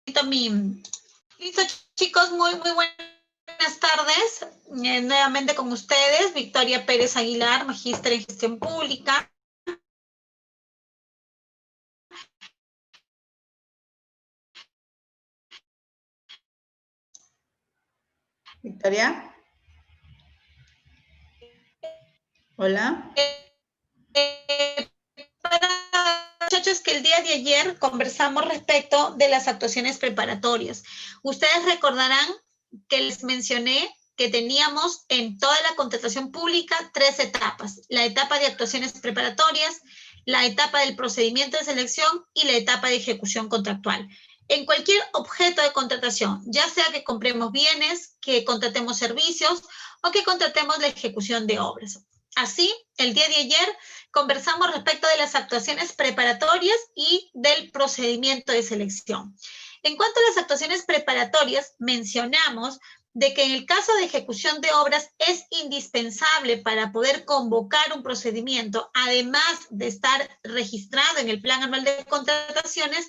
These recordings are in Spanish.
Listo, chicos, muy buenas tardes. Nuevamente con ustedes, Victoria Pérez Aguilar, magíster en gestión pública. Victoria. Hola. Muchachos, que el día de ayer conversamos respecto de las actuaciones preparatorias. Ustedes recordarán que les mencioné que teníamos en toda la contratación pública 3 etapas: la etapa de actuaciones preparatorias, la etapa del procedimiento de selección y la etapa de ejecución contractual. En cualquier objeto de contratación, ya sea que compremos bienes, que contratemos servicios o que contratemos la ejecución de obras. Así, el día de ayer conversamos respecto de las actuaciones preparatorias y del procedimiento de selección. En cuanto a las actuaciones preparatorias, mencionamos de que en el caso de ejecución de obras es indispensable para poder convocar un procedimiento, además de estar registrado en el Plan Anual de Contrataciones,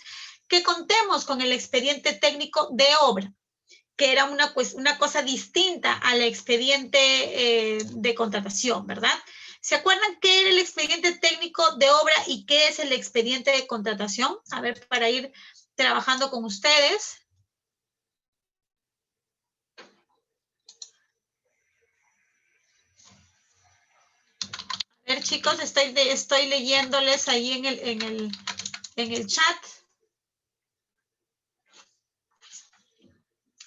que contemos con el expediente técnico de obra, que era una cosa distinta al expediente de contratación, ¿verdad? ¿Se acuerdan qué era el expediente técnico de obra y qué es el expediente de contratación? A ver, para ir trabajando con ustedes. A ver, chicos, estoy leyéndoles ahí en el chat.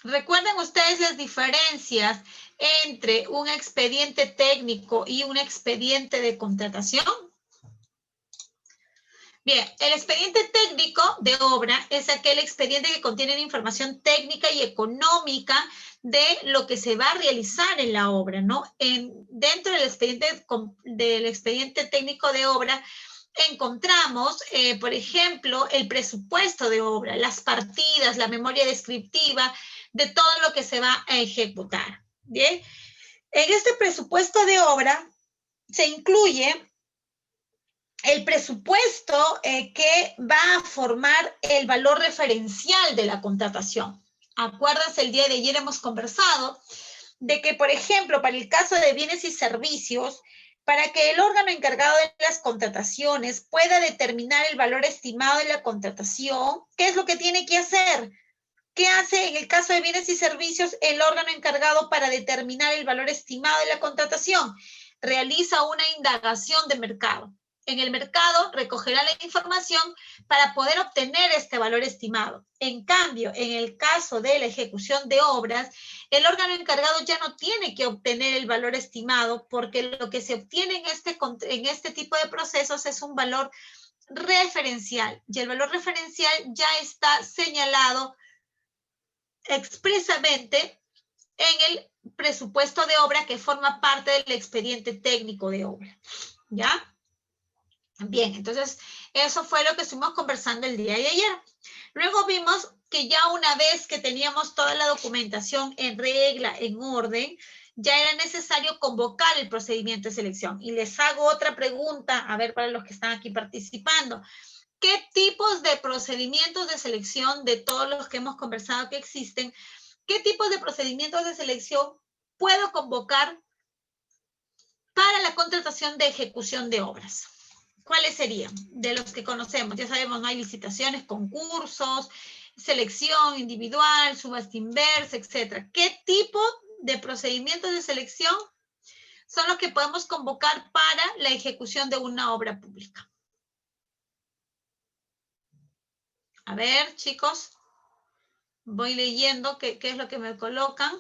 ¿Recuerdan ustedes las diferencias entre un expediente técnico y un expediente de contratación? Bien, el expediente técnico de obra es aquel expediente que contiene información técnica y económica de lo que se va a realizar en la obra, ¿no? Dentro del expediente técnico de obra encontramos, por ejemplo, el presupuesto de obra, las partidas, la memoria descriptiva de todo lo que se va a ejecutar, ¿bien? En este presupuesto de obra se incluye el presupuesto que va a formar el valor referencial de la contratación. Acuérdense, el día de ayer hemos conversado de que, por ejemplo, para el caso de bienes y servicios, para que el órgano encargado de las contrataciones pueda determinar el valor estimado de la contratación, ¿qué es lo que tiene que hacer? ¿Qué hace en el caso de bienes y servicios el órgano encargado para determinar el valor estimado de la contratación? Realiza una indagación de mercado. En el mercado recogerá la información para poder obtener este valor estimado. En cambio, en el caso de la ejecución de obras, el órgano encargado ya no tiene que obtener el valor estimado, porque lo que se obtiene en este tipo de procesos es un valor referencial, y el valor referencial ya está señalado expresamente en el presupuesto de obra que forma parte del expediente técnico de obra, ¿ya? Bien, entonces eso fue lo que estuvimos conversando el día de ayer. Luego vimos que ya una vez que teníamos toda la documentación en regla, en orden, ya era necesario convocar el procedimiento de selección. Y les hago otra pregunta, a ver, para los que están aquí participando. ¿Qué tipos de procedimientos de selección, de todos los que hemos conversado que existen, qué tipos de procedimientos de selección puedo convocar para la contratación de ejecución de obras? ¿Cuáles serían? De los que conocemos, ya sabemos, no hay licitaciones, concursos, selección individual, subasta inversa, etc. ¿Qué tipo de procedimientos de selección son los que podemos convocar para la ejecución de una obra pública? A ver, chicos, voy leyendo qué es lo que me colocan.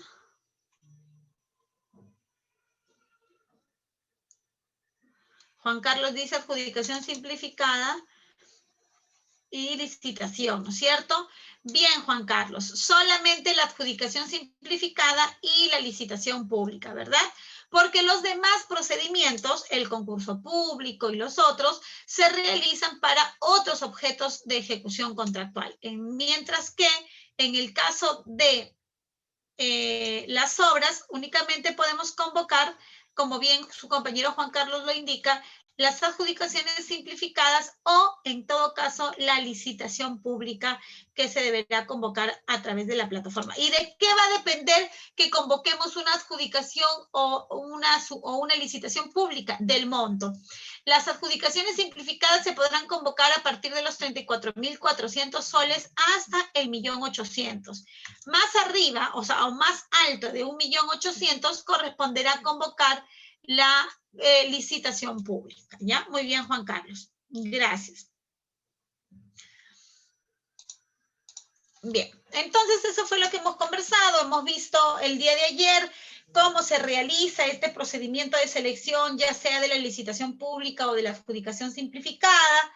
Juan Carlos dice adjudicación simplificada y licitación, ¿no es cierto? Bien, Juan Carlos, solamente la adjudicación simplificada y la licitación pública, ¿verdad? Porque los demás procedimientos, el concurso público y los otros, se realizan para otros objetos de ejecución contractual. Mientras que en el caso de las obras, únicamente podemos convocar, como bien su compañero Juan Carlos lo indica, las adjudicaciones simplificadas o, en todo caso, la licitación pública que se deberá convocar a través de la plataforma. ¿Y de qué va a depender que convoquemos una adjudicación o una licitación pública? Del monto. Las adjudicaciones simplificadas se podrán convocar a partir de los 34.400 soles hasta el 1.800.000. Más arriba, o sea, o más alto de 1.800.000, corresponderá convocar la licitación pública. ¿Ya? Muy bien, Juan Carlos. Gracias. Bien, entonces eso fue lo que hemos conversado. Hemos visto el día de ayer cómo se realiza este procedimiento de selección, ya sea de la licitación pública o de la adjudicación simplificada.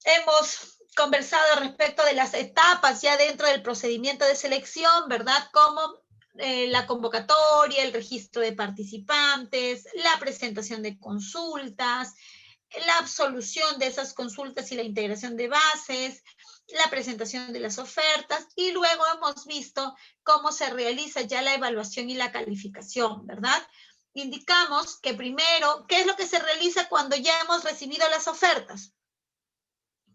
Hemos conversado respecto de las etapas ya dentro del procedimiento de selección, ¿verdad? Como la convocatoria, el registro de participantes, la presentación de consultas, la absolución de esas consultas y la integración de bases, la presentación de las ofertas, y luego hemos visto cómo se realiza ya la evaluación y la calificación, ¿verdad? Indicamos que primero, ¿qué es lo que se realiza cuando ya hemos recibido las ofertas?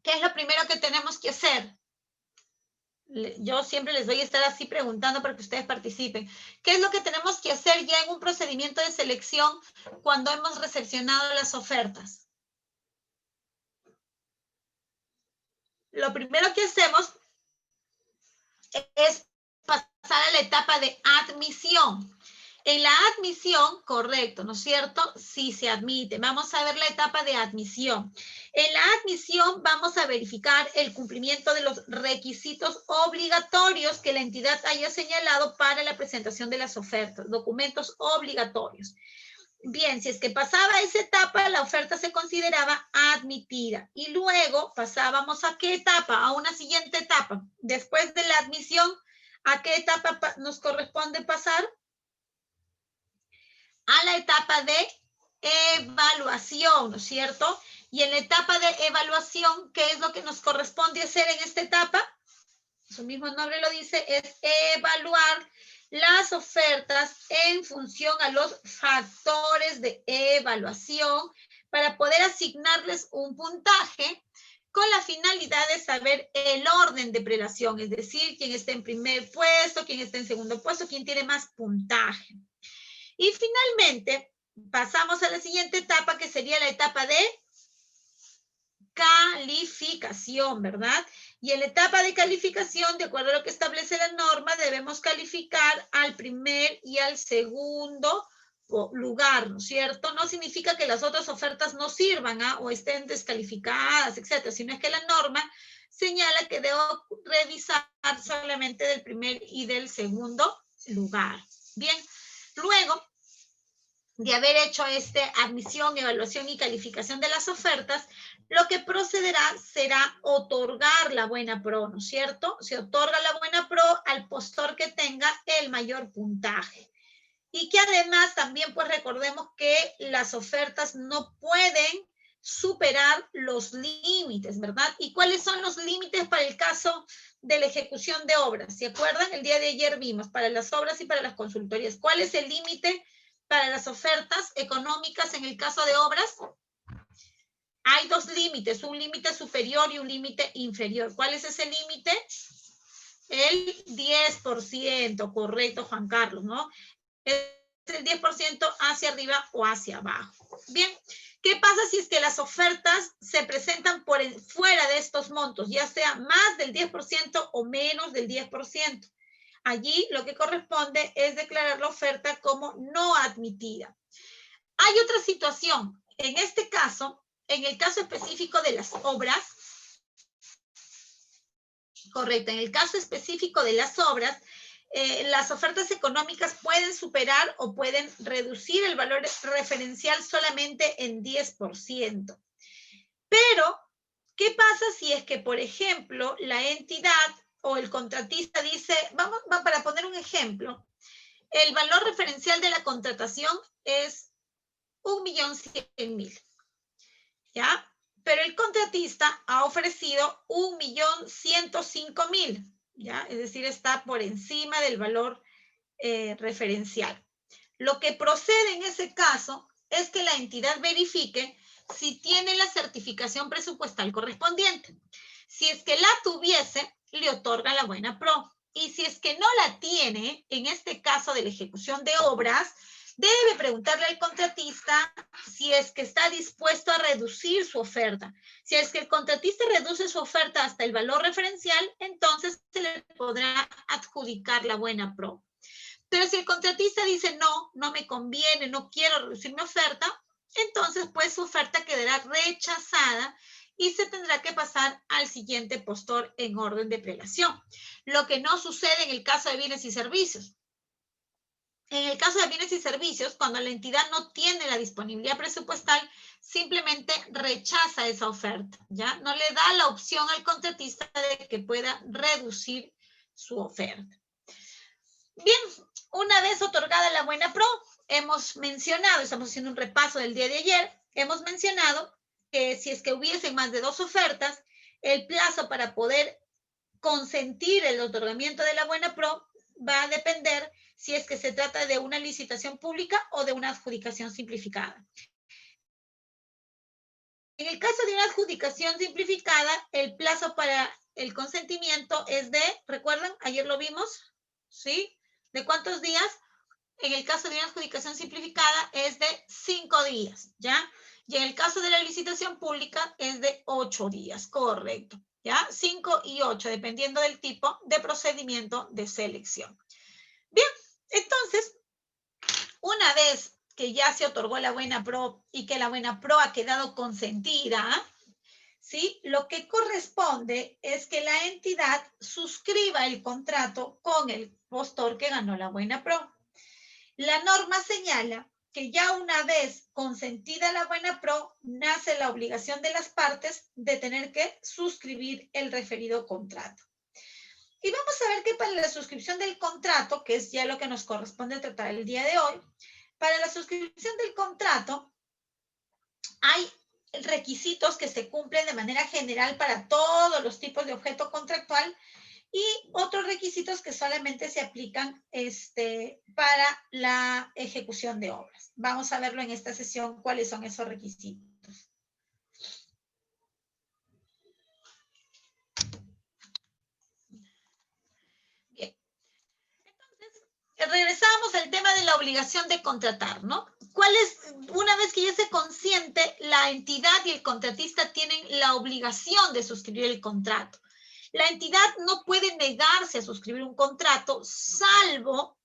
¿Qué es lo primero que tenemos que hacer? Yo siempre les voy a estar así preguntando para que ustedes participen. ¿Qué es lo que tenemos que hacer ya en un procedimiento de selección cuando hemos recepcionado las ofertas? Lo primero que hacemos es pasar a la etapa de admisión. En la admisión, correcto, ¿no es cierto? Sí se admite. Vamos a ver la etapa de admisión. En la admisión vamos a verificar el cumplimiento de los requisitos obligatorios que la entidad haya señalado para la presentación de las ofertas, documentos obligatorios. Bien, si es que pasaba esa etapa, la oferta se consideraba admitida. Y luego pasábamos ¿a qué etapa? A una siguiente etapa. Después de la admisión, ¿a qué etapa nos corresponde pasar? A la etapa de evaluación, ¿no es cierto? Y en la etapa de evaluación, ¿qué es lo que nos corresponde hacer en esta etapa? Su mismo nombre lo dice, es evaluar las ofertas en función a los factores de evaluación para poder asignarles un puntaje con la finalidad de saber el orden de prelación, es decir, quién está en primer puesto, quién está en segundo puesto, quién tiene más puntaje. Y finalmente, pasamos a la siguiente etapa, que sería la etapa de calificación, ¿verdad? Y en la etapa de calificación, de acuerdo a lo que establece la norma, debemos calificar al primer y al segundo lugar, ¿no es cierto? No significa que las otras ofertas no sirvan o estén descalificadas, etcétera, sino es que la norma señala que debo revisar solamente del primer y del segundo lugar. Bien, luego de haber hecho admisión, evaluación y calificación de las ofertas, lo que procederá será otorgar la buena pro, ¿no es cierto? Se otorga la buena pro al postor que tenga el mayor puntaje. Y que además también pues recordemos que las ofertas no pueden superar los límites, ¿verdad? ¿Y cuáles son los límites para el caso de la ejecución de obras? ¿Se acuerdan? El día de ayer vimos para las obras y para las consultorías. ¿Cuál es el límite para las ofertas económicas en el caso de obras? Hay dos límites, un límite superior y un límite inferior. ¿Cuál es ese límite? El 10%, correcto, Juan Carlos, ¿no? Es el 10% hacia arriba o hacia abajo. Bien, ¿qué pasa si es que las ofertas se presentan fuera de estos montos, ya sea más del 10% o menos del 10%? Allí lo que corresponde es declarar la oferta como no admitida. Hay otra situación. En este caso, en el caso específico de las obras, correcto, en el caso específico de las obras, las ofertas económicas pueden superar o pueden reducir el valor referencial solamente en 10%. Pero, ¿qué pasa si es que, por ejemplo, la entidad o el contratista dice, para poner un ejemplo, el valor referencial de la contratación es 1.100.000, ¿ya? Pero el contratista ha ofrecido 1.105.000, ¿ya? Es decir, está por encima del valor referencial. Lo que procede en ese caso es que la entidad verifique si tiene la certificación presupuestal correspondiente. Si es que la tuviese, le otorga la buena pro. Y si es que no la tiene, en este caso de la ejecución de obras, debe preguntarle al contratista si es que está dispuesto a reducir su oferta. Si es que el contratista reduce su oferta hasta el valor referencial, entonces se le podrá adjudicar la buena pro. Pero si el contratista dice no, no me conviene, no quiero reducir mi oferta, entonces pues su oferta quedará rechazada y se tendrá que pasar al siguiente postor en orden de prelación. Lo que no sucede en el caso de bienes y servicios. En el caso de bienes y servicios, cuando la entidad no tiene la disponibilidad presupuestal, simplemente rechaza esa oferta, ¿ya? No le da la opción al contratista de que pueda reducir su oferta. Bien, una vez otorgada la buena pro, hemos mencionado, estamos haciendo un repaso del día de ayer, hemos mencionado que si es que hubiesen más de 2 ofertas, el plazo para poder consentir el otorgamiento de la buena pro va a depender si es que se trata de una licitación pública o de una adjudicación simplificada. En el caso de una adjudicación simplificada, el plazo para el consentimiento es de, ¿recuerdan? Ayer lo vimos, ¿sí? ¿De cuántos días? En el caso de una adjudicación simplificada es de 5 días, ¿ya? Y en el caso de la licitación pública es de 8 días, correcto, ¿ya? 5 y 8, dependiendo del tipo de procedimiento de selección. Bien, entonces, una vez que ya se otorgó la buena pro y que la buena pro ha quedado consentida, ¿sí? Lo que corresponde es que la entidad suscriba el contrato con el postor que ganó la buena pro. La norma señala que ya una vez consentida la buena pro, nace la obligación de las partes de tener que suscribir el referido contrato. Y vamos a ver que para la suscripción del contrato, que es ya lo que nos corresponde tratar el día de hoy, para la suscripción del contrato hay requisitos que se cumplen de manera general para todos los tipos de objeto contractual y otros requisitos que solamente se aplican para la ejecución de obras. Vamos a verlo en esta sesión, cuáles son esos requisitos. Bien. Entonces, regresamos al tema de la obligación de contratar, ¿no? Una vez que ya se consiente, la entidad y el contratista tienen la obligación de suscribir el contrato. La entidad no puede negarse a suscribir un contrato, salvo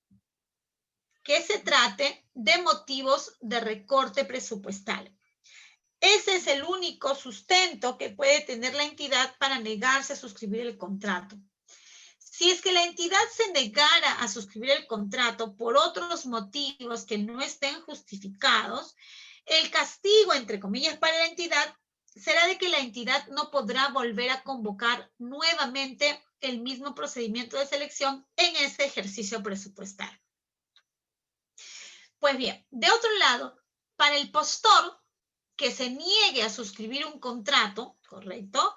que se trate de motivos de recorte presupuestal. Ese es el único sustento que puede tener la entidad para negarse a suscribir el contrato. Si es que la entidad se negara a suscribir el contrato por otros motivos que no estén justificados, el castigo, entre comillas, para la entidad será de que la entidad no podrá volver a convocar nuevamente el mismo procedimiento de selección en ese ejercicio presupuestal. Pues bien, de otro lado, para el postor que se niegue a suscribir un contrato, ¿correcto?,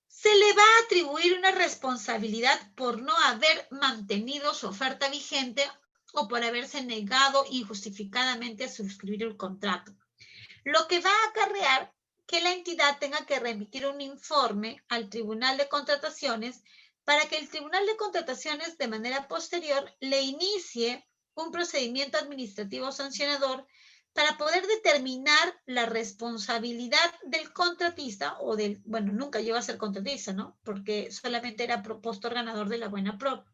se le va a atribuir una responsabilidad por no haber mantenido su oferta vigente o por haberse negado injustificadamente a suscribir el contrato, lo que va a acarrear que la entidad tenga que remitir un informe al Tribunal de Contrataciones para que el Tribunal de Contrataciones de manera posterior le inicie un procedimiento administrativo sancionador para poder determinar la responsabilidad del contratista o del, bueno, nunca llegó a ser contratista, ¿no? Porque solamente era postor ganador de la buena pro.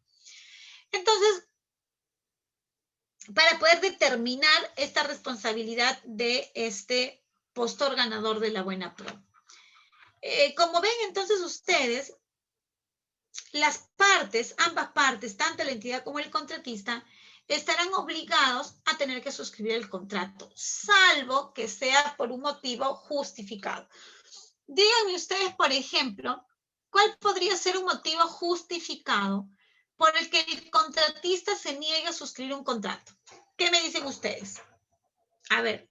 Entonces, para poder determinar esta responsabilidad de este postor ganador de la buena pro. Como ven entonces ustedes, las partes, ambas partes, tanto la entidad como el contratista, estarán obligados a tener que suscribir el contrato, salvo que sea por un motivo justificado. Díganme ustedes, por ejemplo, ¿cuál podría ser un motivo justificado por el que el contratista se niegue a suscribir un contrato? ¿Qué me dicen ustedes? A ver,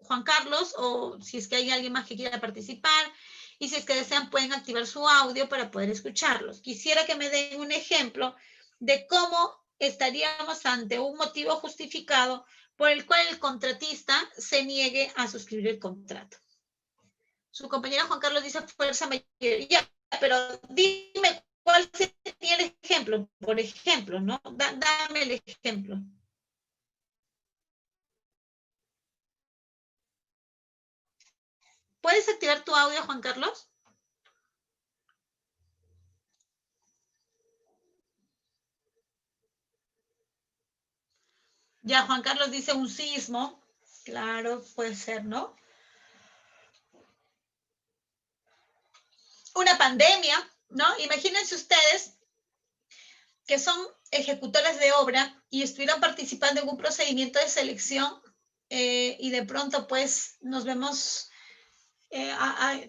Juan Carlos, o si es que hay alguien más que quiera participar, y si es que desean pueden activar su audio para poder escucharlos. Quisiera que me den un ejemplo de cómo estaríamos ante un motivo justificado por el cual el contratista se niegue a suscribir el contrato. Su compañero Juan Carlos dice fuerza mayor. Ya, pero dime cuál sería el ejemplo, por ejemplo, ¿no? Dame el ejemplo. ¿Puedes activar tu audio, Juan Carlos? Ya, Juan Carlos dice un sismo. Claro, puede ser, ¿no? Una pandemia, ¿no? Imagínense ustedes que son ejecutores de obra y estuvieran participando en un procedimiento de selección y de pronto pues nos vemos,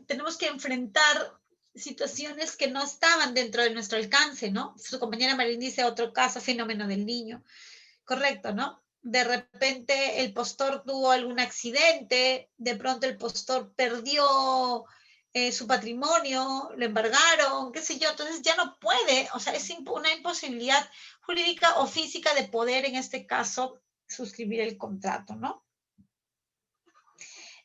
tenemos que enfrentar situaciones que no estaban dentro de nuestro alcance, ¿no? Su compañera Marín dice otro caso, fenómeno del niño. Correcto, ¿no? De repente el postor tuvo algún accidente, de pronto el postor perdió su patrimonio, lo embargaron, qué sé yo, entonces ya no puede, o sea, es una imposibilidad jurídica o física de poder, en este caso, suscribir el contrato, ¿no?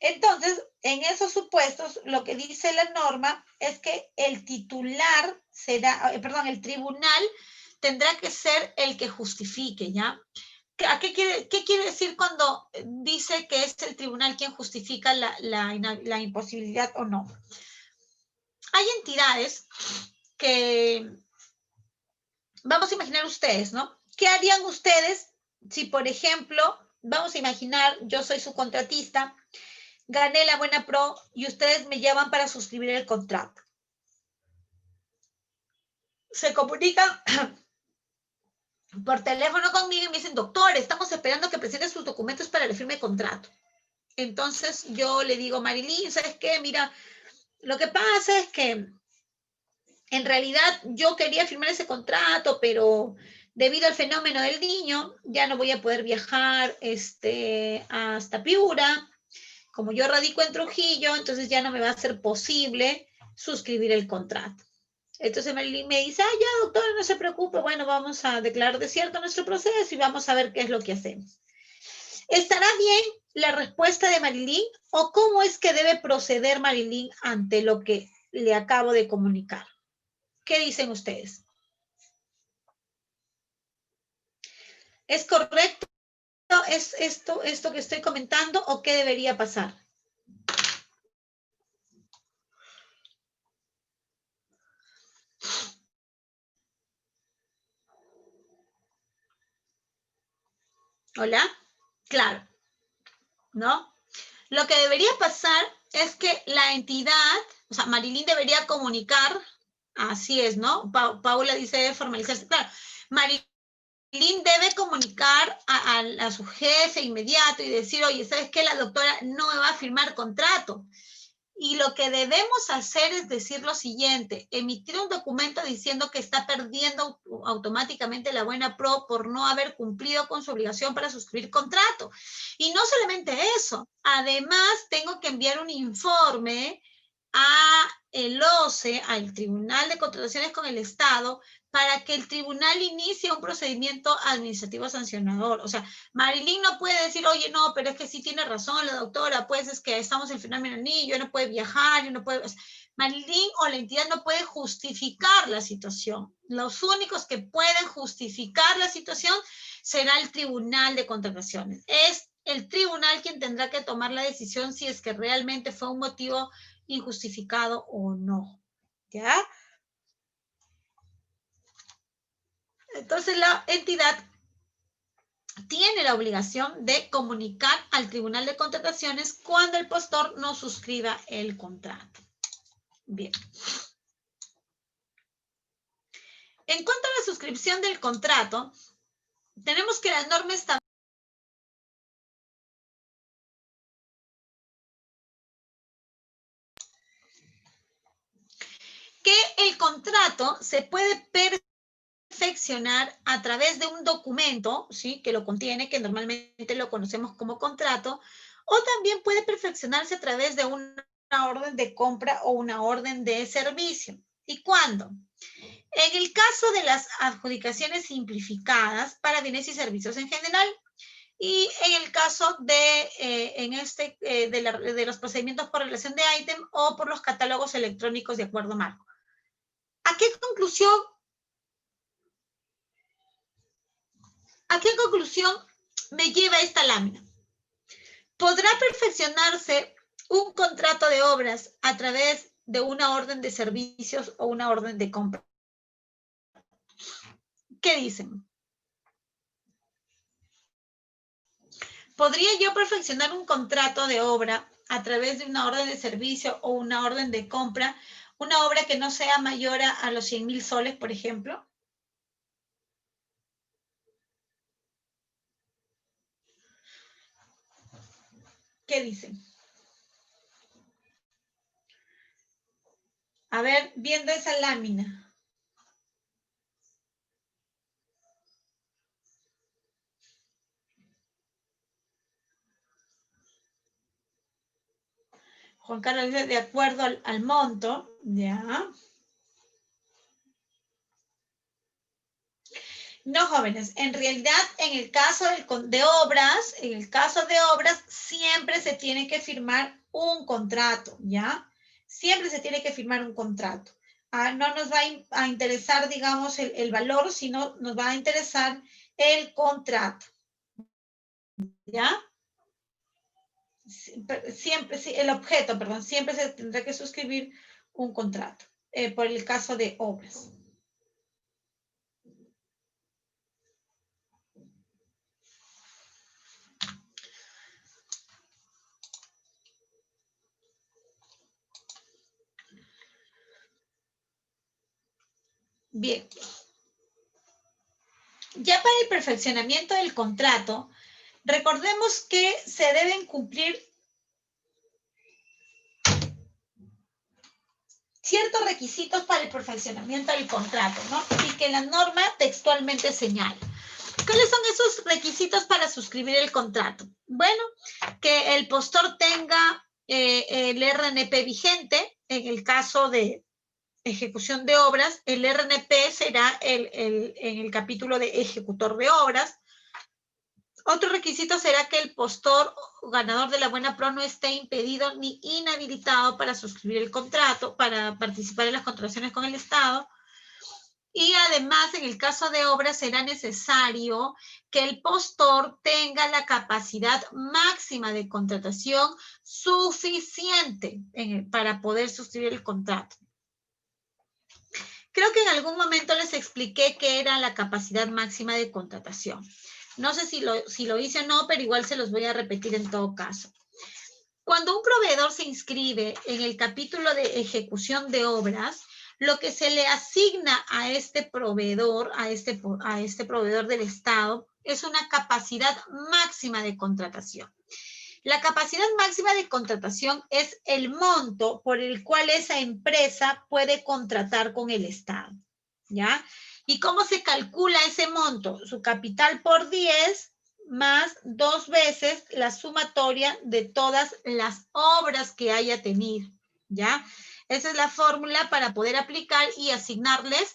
Entonces, en esos supuestos, lo que dice la norma es que el titular será, perdón, el tribunal tendrá que ser el que justifique, ¿ya? ¿Qué quiere decir cuando dice que es el tribunal quien justifica la imposibilidad o no? Hay entidades que, vamos a imaginar ustedes, ¿no? ¿Qué harían ustedes si, por ejemplo, vamos a imaginar, yo soy su contratista, gané la Buena Pro y ustedes me llaman para suscribir el contrato? Se comunican por teléfono conmigo y me dicen, doctor, estamos esperando que presente sus documentos para el firme de contrato. Entonces yo le digo, Marilyn, ¿sabes qué? Mira, lo que pasa es que en realidad yo quería firmar ese contrato, pero debido al fenómeno del niño, ya no voy a poder viajar hasta Piura. Como yo radico en Trujillo, entonces ya no me va a ser posible suscribir el contrato. Entonces Marilyn me dice, ya doctora, no se preocupe, bueno, vamos a declarar desierto nuestro proceso y vamos a ver qué es lo que hacemos. ¿Estará bien la respuesta de Marilyn o cómo es que debe proceder Marilyn ante lo que le acabo de comunicar? ¿Qué dicen ustedes? ¿Es correcto esto que estoy comentando o qué debería pasar? ¿Hola? Claro, ¿no? Lo que debería pasar es que la entidad, o sea, Marilyn debería comunicar, así es, ¿no? Paula dice formalizarse, claro, Marilyn debe comunicar a su jefe inmediato y decir, oye, ¿sabes qué? La doctora no me va a firmar contrato. Y lo que debemos hacer es decir lo siguiente, emitir un documento diciendo que está perdiendo automáticamente la Buena Pro por no haber cumplido con su obligación para suscribir contrato. Y no solamente eso, además tengo que enviar un informe a el OCE, al Tribunal de Contrataciones con el Estado, para que el tribunal inicie un procedimiento administrativo sancionador. O sea, Marilyn no puede decir, oye, no, pero es que sí tiene razón la doctora, pues es que estamos en fenómeno del niño, no puede viajar, yo no puede... Marilyn o la entidad no puede justificar la situación. Los únicos que pueden justificar la situación será el Tribunal de Contrataciones. Es el tribunal quien tendrá que tomar la decisión si es que realmente fue un motivo injustificado o no. ¿Ya? Entonces la entidad tiene la obligación de comunicar al Tribunal de Contrataciones cuando el postor no suscriba el contrato. Bien. En cuanto a la suscripción del contrato, tenemos que la norma establece que el contrato se puede perfeccionar a través de un documento, ¿sí? Que lo contiene, que normalmente lo conocemos como contrato, o también puede perfeccionarse a través de una orden de compra o una orden de servicio. ¿Y cuándo? En el caso de las adjudicaciones simplificadas para bienes y servicios en general, Y en el caso de, de los procedimientos por relación de ítem o por los catálogos electrónicos de acuerdo marco. ¿A qué conclusión me lleva esta lámina? ¿Podrá perfeccionarse un contrato de obras a través de una orden de servicios o una orden de compra? ¿Qué dicen? ¿Podría yo perfeccionar un contrato de obra a través de una orden de servicio o una orden de compra, una obra que no sea mayor a los 100.000 soles, por ejemplo? ¿Qué dicen? A ver, viendo esa lámina. Juan Carlos dice, de acuerdo al monto, ya. No, jóvenes, en realidad, en el caso de obras, siempre se tiene que firmar un contrato, ¿ya? Siempre se tiene que firmar un contrato. No nos va a interesar, digamos, el valor, sino nos va a interesar el contrato, ¿ya? Siempre, el objeto, perdón, siempre se tendrá que suscribir un contrato, por el caso de obras. Bien. Ya para el perfeccionamiento del contrato, recordemos que se deben cumplir ciertos requisitos para el perfeccionamiento del contrato, ¿no? Y que la norma textualmente señala. ¿Cuáles son esos requisitos para suscribir el contrato? Bueno, que el postor tenga el RNP vigente. En el caso de ejecución de obras, el RNP será en el capítulo de ejecutor de obras. Otro requisito será que el postor ganador de la buena pro no esté impedido ni inhabilitado para suscribir el contrato, para participar en las contrataciones con el Estado. Y además, en el caso de obras, será necesario que el postor tenga la capacidad máxima de contratación suficiente para poder suscribir el contrato. Creo que en algún momento les expliqué qué era la capacidad máxima de contratación. No sé si lo hice o no, pero igual se los voy a repetir en todo caso. Cuando un proveedor se inscribe en el capítulo de ejecución de obras, lo que se le asigna a este proveedor, a este proveedor del Estado, es una capacidad máxima de contratación. La capacidad máxima de contratación es el monto por el cual esa empresa puede contratar con el Estado, ¿ya? ¿Y cómo se calcula ese monto? Su capital por 10 más 2 veces la sumatoria de todas las obras que haya tenido, ¿ya? Esa es la fórmula para poder aplicar y asignarles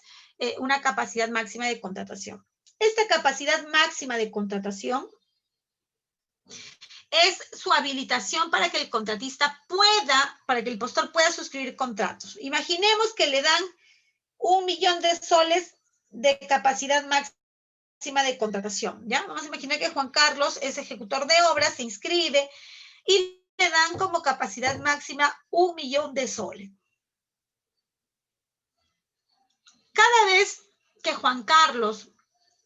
una capacidad máxima de contratación. Esta capacidad máxima de contratación es su habilitación para que el contratista para que el postor pueda suscribir contratos. Imaginemos que le dan 1.000.000 de soles de capacidad máxima de contratación, ¿ya? Vamos a imaginar que Juan Carlos es ejecutor de obras, se inscribe y le dan como capacidad máxima 1.000.000 de soles. Cada vez que Juan Carlos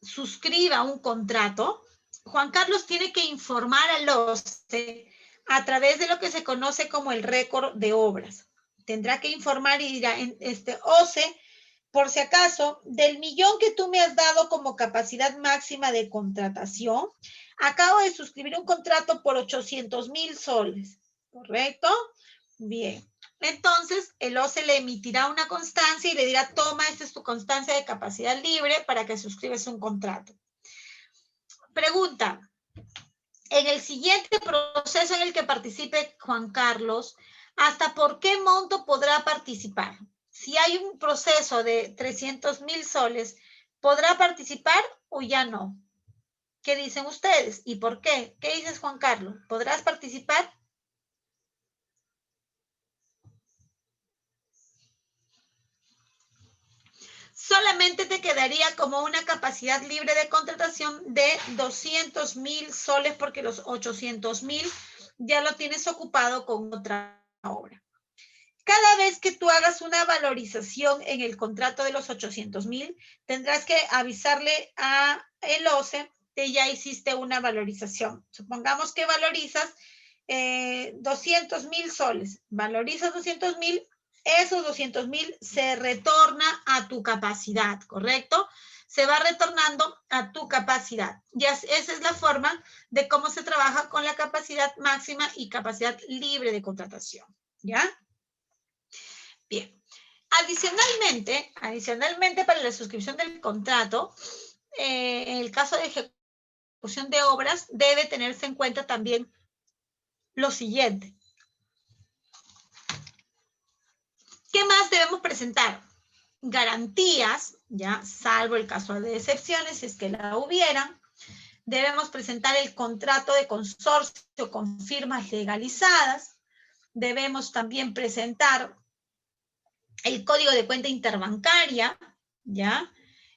suscriba un contrato, Juan Carlos tiene que informar al OCE a través de lo que se conoce como el récord de obras. Tendrá que informar y dirá, OCE, por si acaso, del 1.000.000 que tú me has dado como capacidad máxima de contratación, acabo de suscribir un contrato por 800.000 soles, ¿correcto? Bien. Entonces, el OCE le emitirá una constancia y le dirá, toma, esta es tu constancia de capacidad libre para que suscribas un contrato. Pregunta, en el siguiente proceso en el que participe Juan Carlos, ¿hasta por qué monto podrá participar? Si hay un proceso de 300.000 soles, ¿podrá participar o ya no? ¿Qué dicen ustedes? ¿Y por qué? ¿Qué dices, Juan Carlos? ¿Podrás participar? Solamente te quedaría como una capacidad libre de contratación de 200.000 soles porque los 800.000 ya lo tienes ocupado con otra obra. Cada vez que tú hagas una valorización en el contrato de los 800.000, tendrás que avisarle a el OCE que ya hiciste una valorización. Supongamos que valorizas 200.000 soles. Valorizas 200.000, esos 200.000 se retorna a tu capacidad, ¿correcto? Se va retornando a tu capacidad. Ya esa es la forma de cómo se trabaja con la capacidad máxima y capacidad libre de contratación, ¿ya? Bien. Adicionalmente para la suscripción del contrato, en el caso de ejecución de obras, debe tenerse en cuenta también lo siguiente. ¿Qué más debemos presentar? Garantías, ya, salvo el caso de excepciones, si es que la hubieran. Debemos presentar el contrato de consorcio con firmas legalizadas. Debemos también presentar el código de cuenta interbancaria, ¿ya?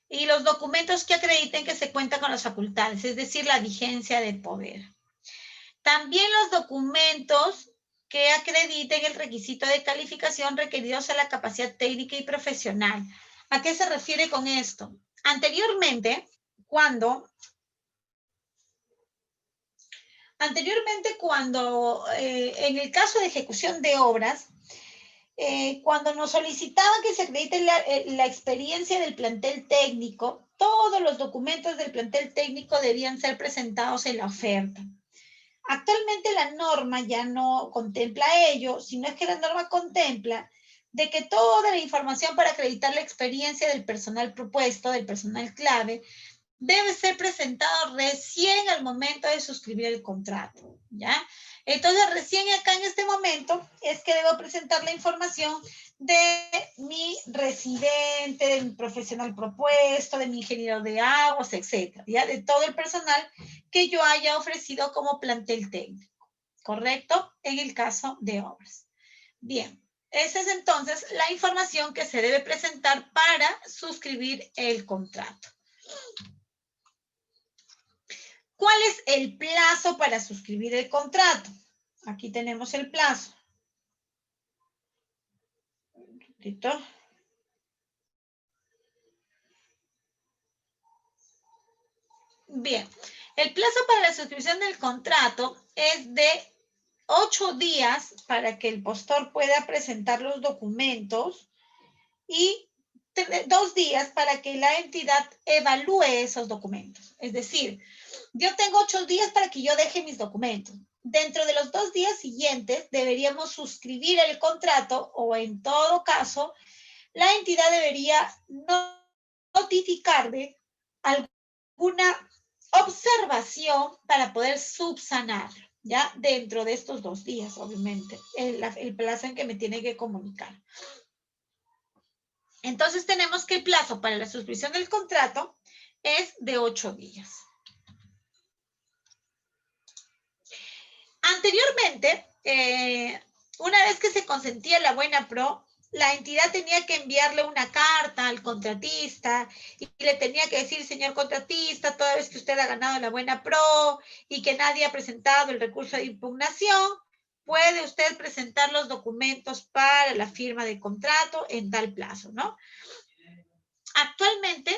Y los documentos que acrediten que se cuenta con las facultades, es decir, la vigencia de poder. También los documentos que acrediten el requisito de calificación requeridos a la capacidad técnica y profesional. ¿A qué se refiere con esto? Anteriormente, cuando en el caso de ejecución de obras, cuando nos solicitaban que se acredite la experiencia del plantel técnico, todos los documentos del plantel técnico debían ser presentados en la oferta. Actualmente la norma ya no contempla ello, sino es que la norma contempla de que toda la información para acreditar la experiencia del personal propuesto, del personal clave, debe ser presentado recién al momento de suscribir el contrato, ¿ya? Entonces, recién acá en este momento es que debo presentar la información de mi residente, de mi profesional propuesto, de mi ingeniero de aguas, etcétera, ¿ya? De todo el personal que yo haya ofrecido como plantel técnico, ¿correcto? En el caso de obras. Bien, esa es entonces la información que se debe presentar para suscribir el contrato. ¿Cuál es el plazo para suscribir el contrato? Aquí tenemos el plazo. ¿Listo? Bien, el plazo para la suscripción del contrato es de 8 días para que el postor pueda presentar los documentos y 2 días para que la entidad evalúe esos documentos. Es decir, yo tengo 8 días para que yo deje mis documentos. Dentro de los 2 días siguientes deberíamos suscribir el contrato o en todo caso, la entidad debería notificarme alguna observación para poder subsanarlo, ¿ya? Dentro de estos 2 días, obviamente, el plazo en que me tiene que comunicar. Entonces tenemos que el plazo para la suscripción del contrato es de 8 días. Anteriormente, una vez que se consentía la buena pro, la entidad tenía que enviarle una carta al contratista y le tenía que decir, señor contratista, toda vez que usted ha ganado la buena pro y que nadie ha presentado el recurso de impugnación, puede usted presentar los documentos para la firma de contrato en tal plazo, ¿no? Actualmente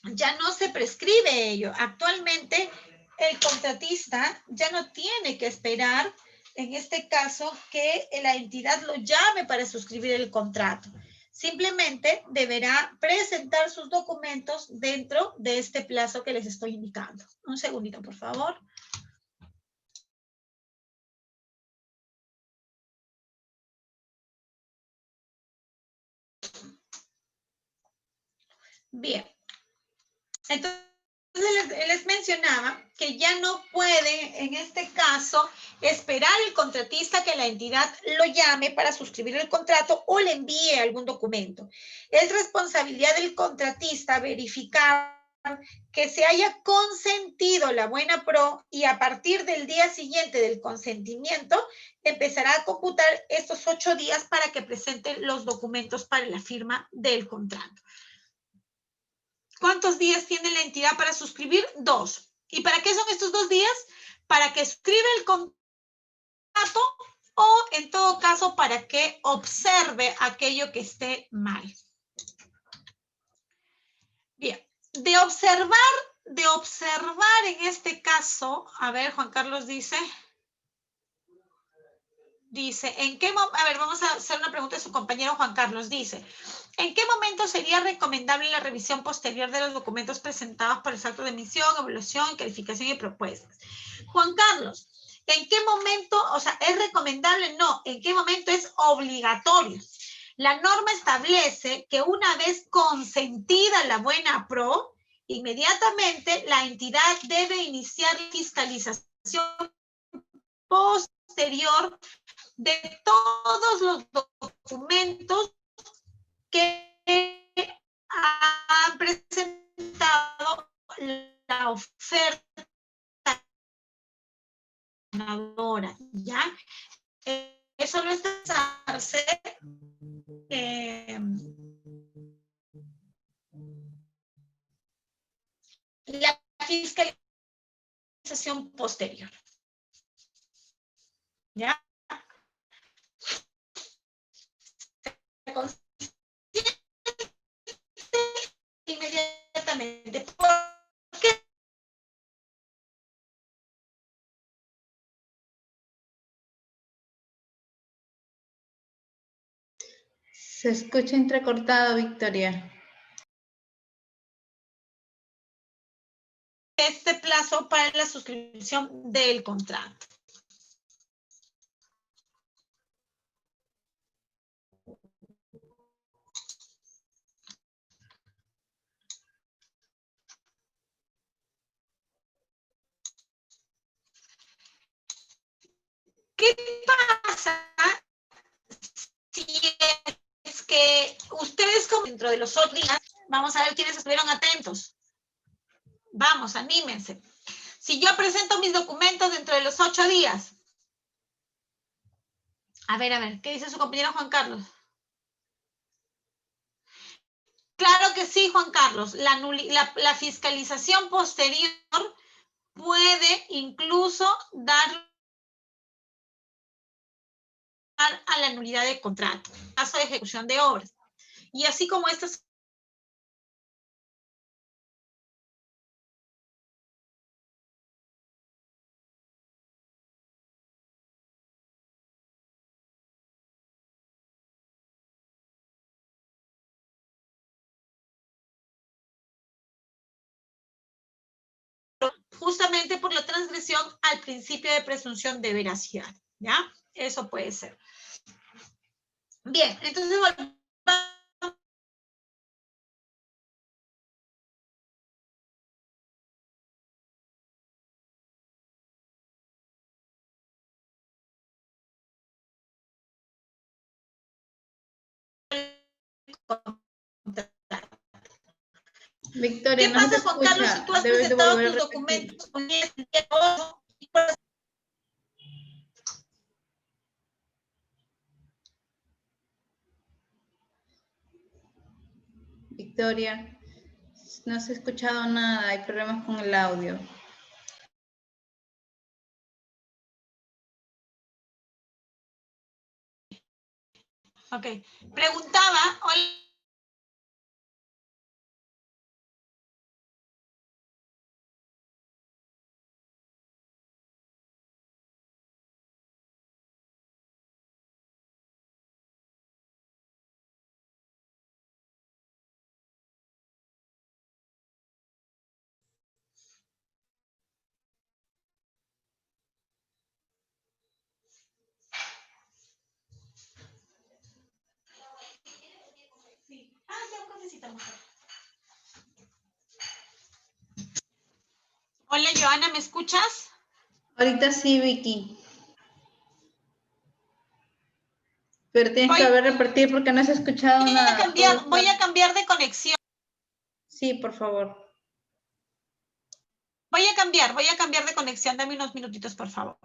ya no se prescribe ello. Actualmente el contratista ya no tiene que esperar, en este caso, que la entidad lo llame para suscribir el contrato. Simplemente deberá presentar sus documentos dentro de este plazo que les estoy indicando. Un segundito, por favor. Bien. Entonces, les mencionaba que ya no puede, en este caso, esperar el contratista que la entidad lo llame para suscribir el contrato o le envíe algún documento. Es responsabilidad del contratista verificar que se haya consentido la buena pro y a partir del día siguiente del consentimiento empezará a computar estos 8 días para que presente los documentos para la firma del contrato. ¿Cuántos días tiene la entidad para suscribir? 2. ¿Y para qué son estos 2 días? Para que suscriba el contrato o, en todo caso, para que observe aquello que esté mal. Bien, de observar en este caso, a ver, Juan Carlos dice, ¿en qué momento? A ver, vamos a hacer una pregunta a su compañero Juan Carlos. Dice, ¿en qué momento sería recomendable la revisión posterior de los documentos presentados por el acto de emisión, evaluación, calificación y propuestas? Juan Carlos, ¿en qué momento, o sea, es recomendable? No, ¿en qué momento es obligatorio? La norma establece que una vez consentida la buena pro, inmediatamente la entidad debe iniciar fiscalización posterior de todos los documentos que han presentado la oferta ganadora, ¿ya? Eso no es pensarse la fiscalización posterior, ¿ya? Inmediatamente. ¿Por qué? Se escucha entrecortado, Victoria. Este plazo para la suscripción del contrato. ¿Qué pasa si es que ustedes, como dentro de los otros días, vamos a ver quiénes estuvieron atentos? Vamos, anímense. Si yo presento mis documentos dentro de los 8 días. A ver, ¿qué dice su compañero Juan Carlos? Claro que sí, Juan Carlos. La fiscalización posterior puede incluso dar a la nulidad de contrato, caso de ejecución de obras. Y así como estas justamente por la transgresión al principio de presunción de veracidad, ¿ya? Eso puede ser. Bien, entonces volvamos. Victoria, ¿Qué no pasa, se Juan Carlos, si escucha. tú has Debes de presentado volver a tus repetir. documentos con el día 8 y por Victoria, no se ha escuchado nada. Hay problemas con el audio. Ok. Preguntaba, hola. Hola, Joana, ¿me escuchas? Ahorita sí, Vicky. Pero tienes que volver a repetir porque no se ha escuchado nada. Voy a cambiar de conexión. Sí, por favor. Voy a cambiar de conexión. Dame unos minutitos, por favor.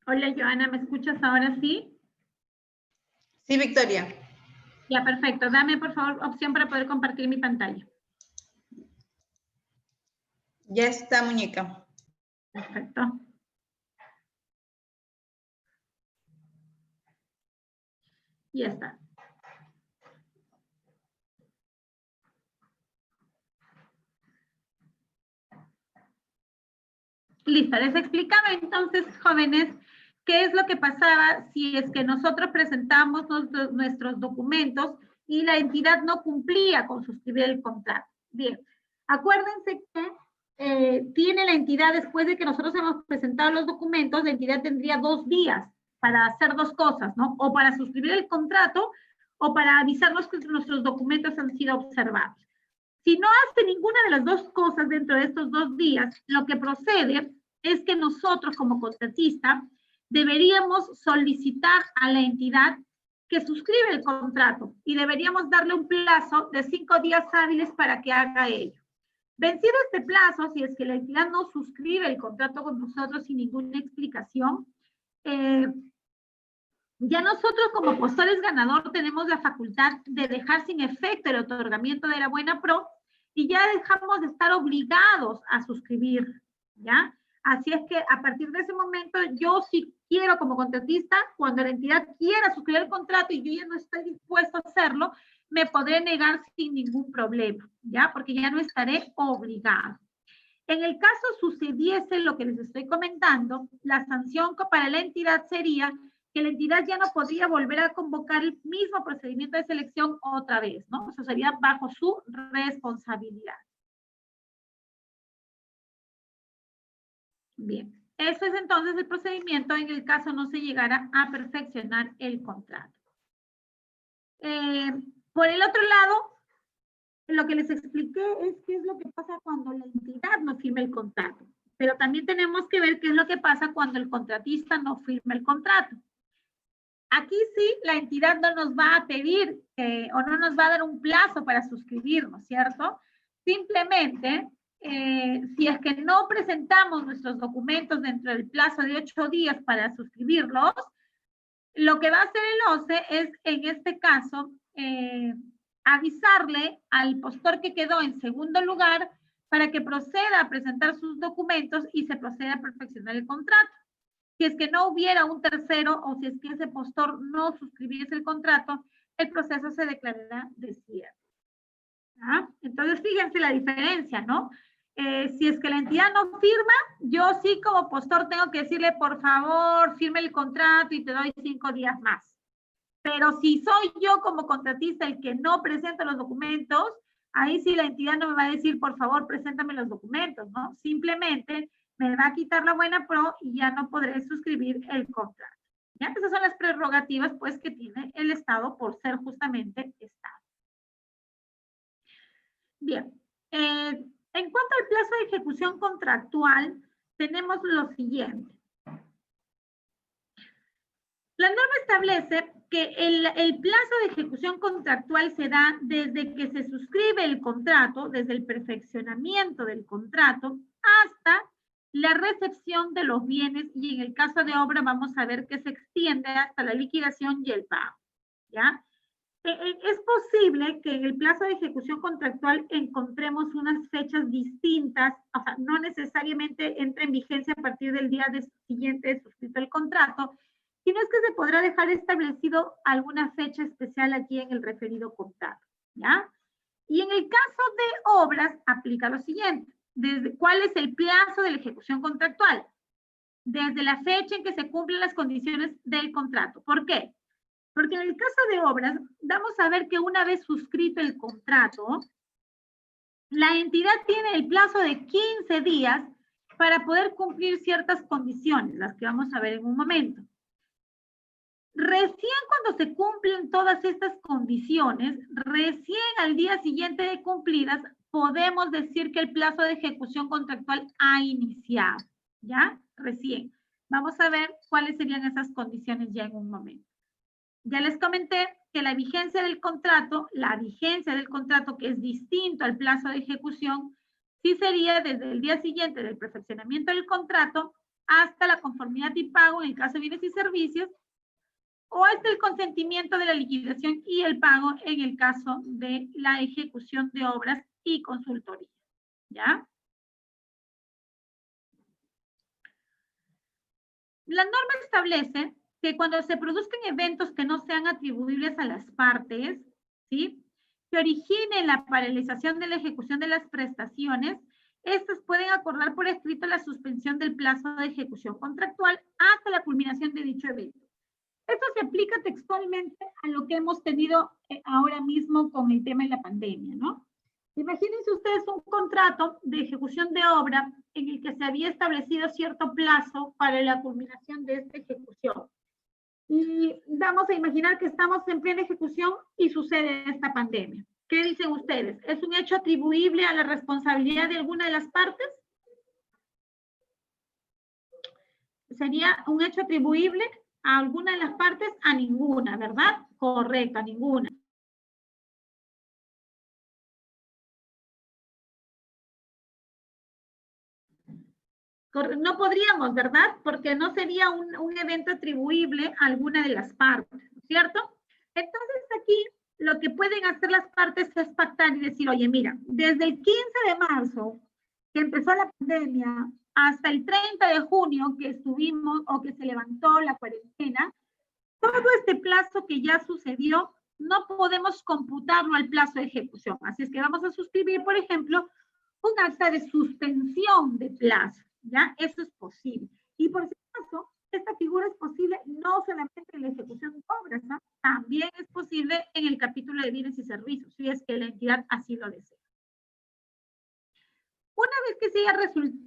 Hola, Joana, ¿me escuchas ahora sí? Sí, Victoria. Ya, perfecto. Dame, por favor, opción para poder compartir mi pantalla. Ya está, muñeca. Perfecto. Ya está. Listo, les explicaba entonces, jóvenes, ¿qué es lo que pasaba si es que nosotros presentamos nuestros documentos y la entidad no cumplía con suscribir el contrato? Bien, acuérdense que tiene la entidad, después de que nosotros hemos presentado los documentos, la entidad tendría 2 días para hacer 2 cosas, ¿no? O para suscribir el contrato o para avisarnos que nuestros documentos han sido observados. Si no hace ninguna de las 2 cosas dentro de estos 2 días, lo que procede es que nosotros como contratista deberíamos solicitar a la entidad que suscribe el contrato y deberíamos darle un plazo de 5 días hábiles para que haga ello. Vencido este plazo, si es que la entidad no suscribe el contrato con nosotros sin ninguna explicación, ya nosotros como postores ganador tenemos la facultad de dejar sin efecto el otorgamiento de la buena pro y ya dejamos de estar obligados a suscribir, ¿ya? Así es que a partir de ese momento yo sí quiero como contratista, cuando la entidad quiera suscribir el contrato y yo ya no estoy dispuesto a hacerlo, me podré negar sin ningún problema, ¿ya? Porque ya no estaré obligado. En el caso sucediese lo que les estoy comentando, la sanción para la entidad sería que la entidad ya no podría volver a convocar el mismo procedimiento de selección otra vez, ¿no? Eso sería bajo su responsabilidad. Bien, eso es entonces el procedimiento en el caso no se llegara a perfeccionar el contrato. Por el otro lado, lo que les expliqué es qué es lo que pasa cuando la entidad no firma el contrato. Pero también tenemos que ver qué es lo que pasa cuando el contratista no firma el contrato. Aquí sí, la entidad no nos va a pedir o no nos va a dar un plazo para suscribirnos, ¿cierto? Simplemente, si es que no presentamos nuestros documentos dentro del plazo de 8 días para suscribirlos, lo que va a hacer el OCE es, en este caso, avisarle al postor que quedó en segundo lugar para que proceda a presentar sus documentos y se proceda a perfeccionar el contrato. Si es que no hubiera un tercero o si es que ese postor no suscribiese el contrato, el proceso se declarará desierto. ¿Ah? Entonces, fíjense la diferencia, ¿no? Si es que la entidad no firma, yo sí como postor tengo que decirle, por favor, firme el contrato y te doy 5 días más. Pero si soy yo como contratista el que no presenta los documentos, ahí sí la entidad no me va a decir, por favor, preséntame los documentos, ¿no? Simplemente me va a quitar la buena pro y ya no podré suscribir el contrato. ¿Ya? Esas son las prerrogativas, pues, que tiene el Estado por ser justamente Estado. Bien. En cuanto al plazo de ejecución contractual, tenemos lo siguiente. La norma establece que el plazo de ejecución contractual se da desde que se suscribe el contrato, desde el perfeccionamiento del contrato, hasta la recepción de los bienes, y en el caso de obra vamos a ver que se extiende hasta la liquidación y el pago, ¿ya? Es posible que en el plazo de ejecución contractual encontremos unas fechas distintas, o sea, no necesariamente entre en vigencia a partir del día siguiente de suscrito el contrato, sino es que se podrá dejar establecido alguna fecha especial aquí en el referido contrato, ¿ya? Y en el caso de obras, aplica lo siguiente. ¿Cuál es el plazo de la ejecución contractual? Desde la fecha en que se cumplen las condiciones del contrato. ¿Por qué? Porque en el caso de obras, vamos a ver que una vez suscrito el contrato, la entidad tiene el plazo de 15 días para poder cumplir ciertas condiciones, las que vamos a ver en un momento. Recién cuando se cumplen todas estas condiciones, recién al día siguiente de cumplidas, podemos decir que el plazo de ejecución contractual ha iniciado, ¿ya? Recién. Vamos a ver cuáles serían esas condiciones ya en un momento. Ya les comenté que la vigencia del contrato que es distinto al plazo de ejecución, sí sería desde el día siguiente del perfeccionamiento del contrato hasta la conformidad y pago en el caso de bienes y servicios, o hasta el consentimiento de la liquidación y el pago en el caso de la ejecución de obras y consultoría, ¿ya? La norma establece que cuando se produzcan eventos que no sean atribuibles a las partes, ¿sí?, que originen la paralización de la ejecución de las prestaciones, estas pueden pueden acordar por escrito la suspensión del plazo de ejecución contractual hasta la culminación de dicho evento. Esto se aplica textualmente a lo que hemos tenido ahora mismo con el tema de la pandemia, ¿no? Imagínense ustedes un contrato de ejecución de obra en el que se había establecido cierto plazo para la culminación de esta ejecución. Y vamos a imaginar que estamos en plena ejecución y sucede esta pandemia. ¿Qué dicen ustedes? ¿Es un hecho atribuible a la responsabilidad de alguna de las partes? ¿Sería un hecho atribuible a alguna de las partes? A ninguna, ¿verdad? Correcto, a ninguna. No podríamos, ¿verdad? Porque no sería un evento atribuible a alguna de las partes, ¿cierto? Entonces aquí lo que pueden hacer las partes es pactar y decir, oye, mira, desde el 15 de marzo que empezó la pandemia hasta el 30 de junio que estuvimos o que se levantó la cuarentena, todo este plazo que ya sucedió no podemos computarlo al plazo de ejecución. Así es que vamos a suscribir, por ejemplo, un acta de suspensión de plazo. ¿Ya? Eso es posible. Y por si acaso, esta figura es posible no solamente en la ejecución de obras, ¿no? También es posible en el capítulo de bienes y servicios, si es que la entidad así lo desea. Una vez que se haya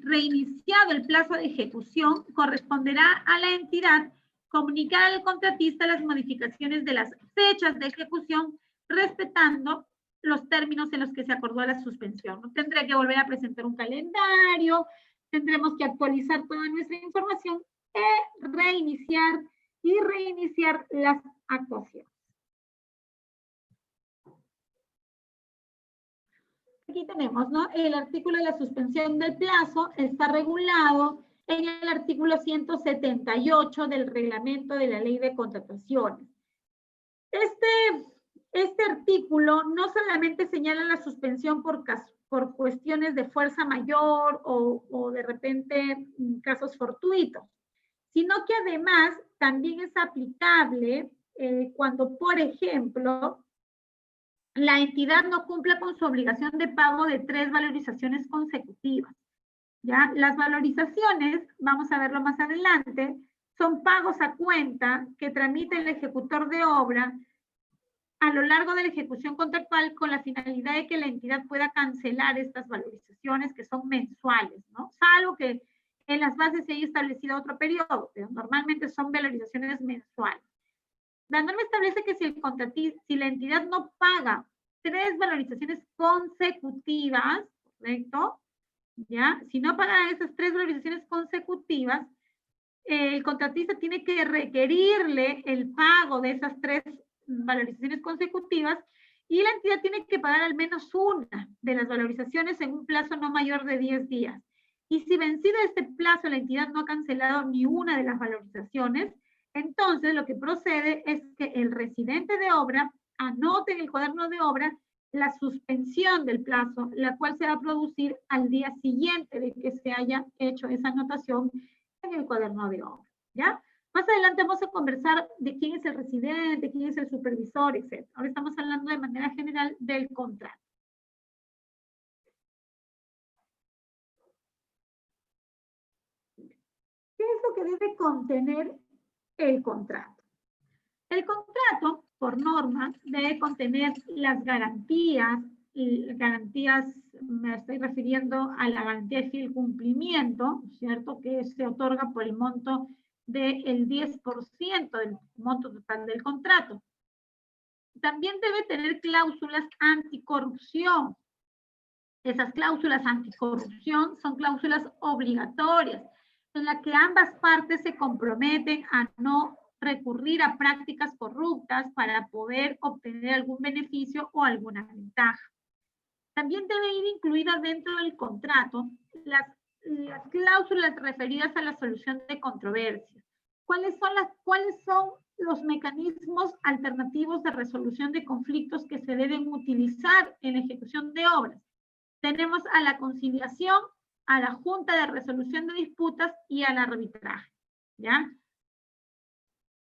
reiniciado el plazo de ejecución, corresponderá a la entidad comunicar al contratista las modificaciones de las fechas de ejecución, respetando los términos en los que se acordó la suspensión. No tendrá que volver a presentar un calendario, tendremos que actualizar toda nuestra información y reiniciar las actuaciones. Aquí tenemos, ¿no? El artículo de la suspensión del plazo está regulado en el artículo 178 del reglamento de la ley de contrataciones. Este artículo no solamente señala la suspensión por cuestiones de fuerza mayor o de repente casos fortuitos, sino que además también es aplicable cuando, por ejemplo, la entidad no cumpla con su obligación de pago de 3 valorizaciones consecutivas. ¿Ya? Las valorizaciones, vamos a verlo más adelante, son pagos a cuenta que tramita el ejecutor de obra a lo largo de la ejecución contractual con la finalidad de que la entidad pueda cancelar estas valorizaciones que son mensuales, ¿no? Salvo que en las bases se haya establecido otro periodo, pero normalmente son valorizaciones mensuales. La norma establece que si la entidad no paga 3 valorizaciones consecutivas, ¿correcto? ¿Ya? Si no paga esas 3 valorizaciones consecutivas, el contratista tiene que requerirle el pago de esas 3 valorizaciones consecutivas y la entidad tiene que pagar al menos una de las valorizaciones en un plazo no mayor de 10 días. Y si vencido este plazo la entidad no ha cancelado ni una de las valorizaciones, entonces lo que procede es que el residente de obra anote en el cuaderno de obra la suspensión del plazo, la cual se va a producir al día siguiente de que se haya hecho esa anotación en el cuaderno de obra, ¿ya? Más adelante vamos a conversar de quién es el residente, quién es el supervisor, etc. Ahora estamos hablando de manera general del contrato. ¿Qué es lo que debe contener el contrato? El contrato, por norma, debe contener las garantías, y garantías, me estoy refiriendo a la garantía de fiel cumplimiento, ¿cierto? Que se otorga por el monto del 10% del monto total del contrato. También debe tener cláusulas anticorrupción. Esas cláusulas anticorrupción son cláusulas obligatorias, en las que ambas partes se comprometen a no recurrir a prácticas corruptas para poder obtener algún beneficio o alguna ventaja. También debe ir incluida dentro del contrato las cláusulas referidas a la solución de controversias. ¿Cuáles son los mecanismos alternativos de resolución de conflictos que se deben utilizar en la ejecución de obras? Tenemos a la conciliación, a la junta de resolución de disputas y al arbitraje, ¿ya?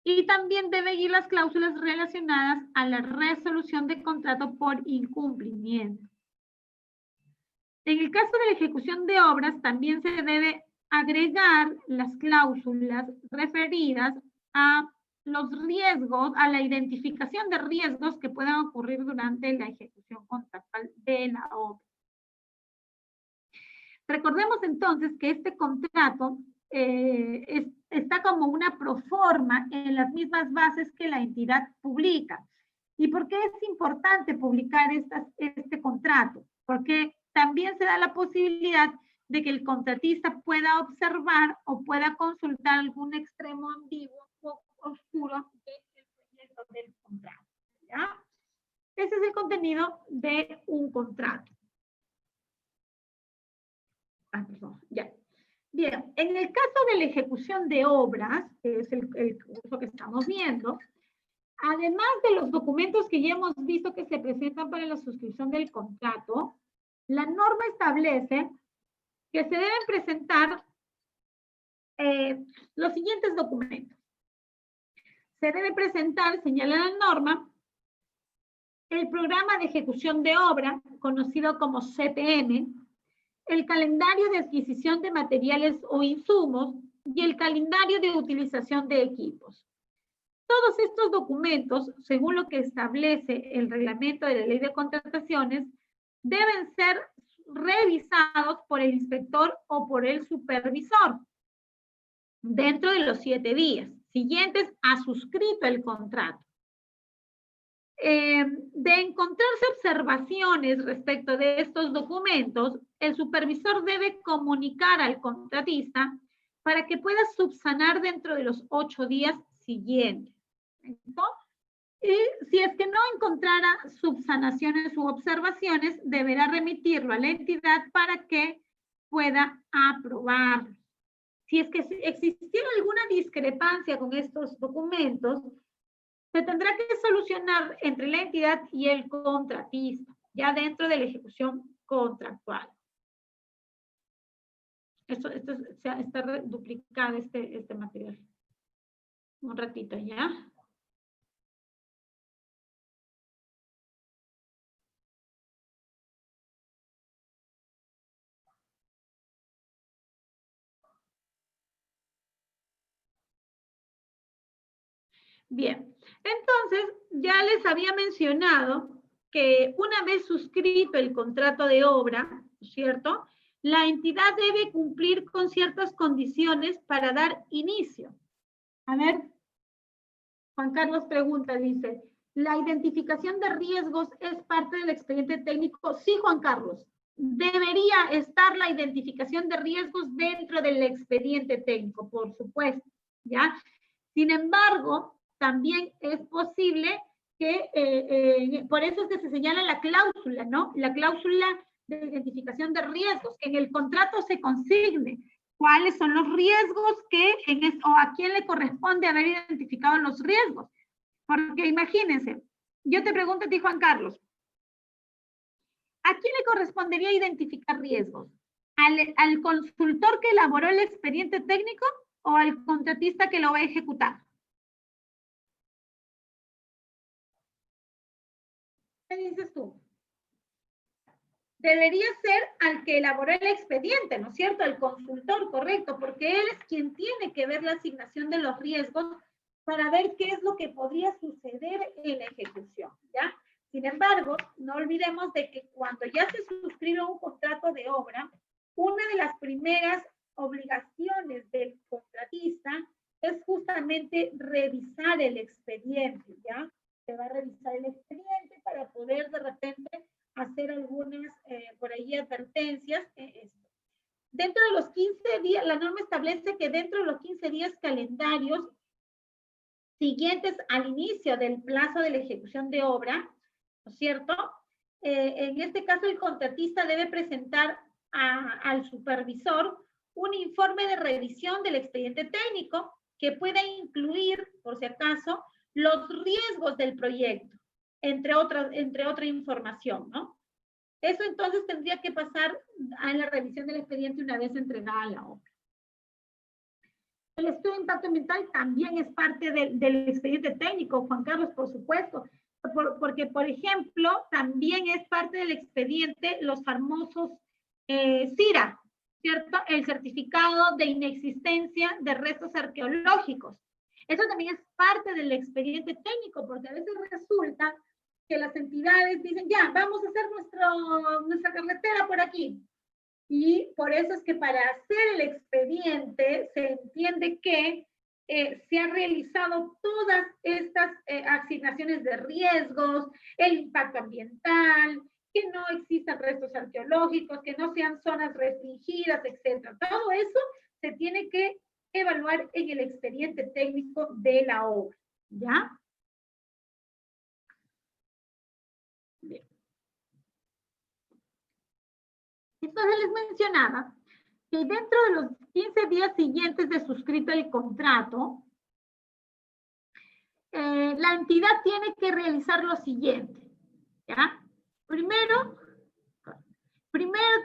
Y también deben ir las cláusulas relacionadas a la resolución de contrato por incumplimiento. En el caso de la ejecución de obras, también se debe agregar las cláusulas referidas a los riesgos, a la identificación de riesgos que puedan ocurrir durante la ejecución contractual de la obra. Recordemos entonces que este contrato está como una proforma en las mismas bases que la entidad publica. ¿Y por qué es importante publicar este contrato? Porque también se da la posibilidad de que el contratista pueda observar o pueda consultar algún extremo ambiguo o oscuro del proyecto del contrato. ¿Ya? Ese es el contenido de un contrato. Perdón, ya. Bien, en el caso de la ejecución de obras, que es el curso que estamos viendo, además de los documentos que ya hemos visto que se presentan para la suscripción del contrato, la norma establece que se deben presentar los siguientes documentos. Se debe presentar, señala la norma, el programa de ejecución de obra, conocido como CPM, el calendario de adquisición de materiales o insumos y el calendario de utilización de equipos. Todos estos documentos, según lo que establece el reglamento de la ley de contrataciones, deben ser revisados por el inspector o por el supervisor dentro de los 7 días siguientes a suscrito el contrato. De encontrarse observaciones respecto de estos documentos, el supervisor debe comunicar al contratista para que pueda subsanar dentro de los 8 días siguientes. ¿No? Y si es que no encontrara subsanaciones u observaciones, deberá remitirlo a la entidad para que pueda aprobarlo. Si es que existiera alguna discrepancia con estos documentos, se tendrá que solucionar entre la entidad y el contratista, ya dentro de la ejecución contractual. Está duplicado este material. Un ratito ya. Bien, entonces ya les había mencionado que una vez suscrito el contrato de obra, ¿cierto? La entidad debe cumplir con ciertas condiciones para dar inicio. A ver, Juan Carlos pregunta, dice, ¿la identificación de riesgos es parte del expediente técnico? Sí, Juan Carlos. Debería estar la identificación de riesgos dentro del expediente técnico, por supuesto, ¿ya? Sin embargo, también es posible que, por eso es que se señala la cláusula, ¿no? La cláusula de identificación de riesgos, que en el contrato se consigne cuáles son los riesgos o a quién le corresponde haber identificado los riesgos. Porque imagínense, yo te pregunto a ti, Juan Carlos, ¿a quién le correspondería identificar riesgos? ¿Al consultor que elaboró el expediente técnico o al contratista que lo va a ejecutar? ¿Qué dices tú? Debería ser al que elaboró el expediente, ¿no es cierto? El consultor, correcto, porque él es quien tiene que ver la asignación de los riesgos para ver qué es lo que podría suceder en la ejecución, ¿ya? Sin embargo, no olvidemos de que cuando ya se suscribe un contrato de obra, una de las primeras obligaciones del contratista es justamente revisar el expediente, ¿ya? Se va a revisar el expediente para poder de repente hacer algunas por ahí advertencias. Dentro de los 15 días, la norma establece que dentro de los 15 días calendarios siguientes al inicio del plazo de la ejecución de obra, ¿no es cierto? En este caso, el contratista debe presentar al supervisor un informe de revisión del expediente técnico que pueda incluir, por si acaso, los riesgos del proyecto, entre otra información, ¿no? Eso entonces tendría que pasar a la revisión del expediente una vez entregada la obra. El estudio de impacto ambiental también es parte del expediente técnico, Juan Carlos, por supuesto, porque, por ejemplo, también es parte del expediente los famosos CIRA, ¿cierto? El certificado de inexistencia de restos arqueológicos. Eso también es parte del expediente técnico, porque a veces resulta que las entidades dicen, ya, vamos a hacer nuestra carretera por aquí. Y por eso es que para hacer el expediente se entiende que se han realizado todas estas asignaciones de riesgos, el impacto ambiental, que no existan restos arqueológicos, que no sean zonas restringidas, etc. Todo eso se tiene que evaluar en el expediente técnico de la obra, ¿ya? Bien. Entonces les mencionaba que dentro de los 15 días siguientes de suscrito el contrato, la entidad tiene que realizar lo siguiente, ¿ya? Primero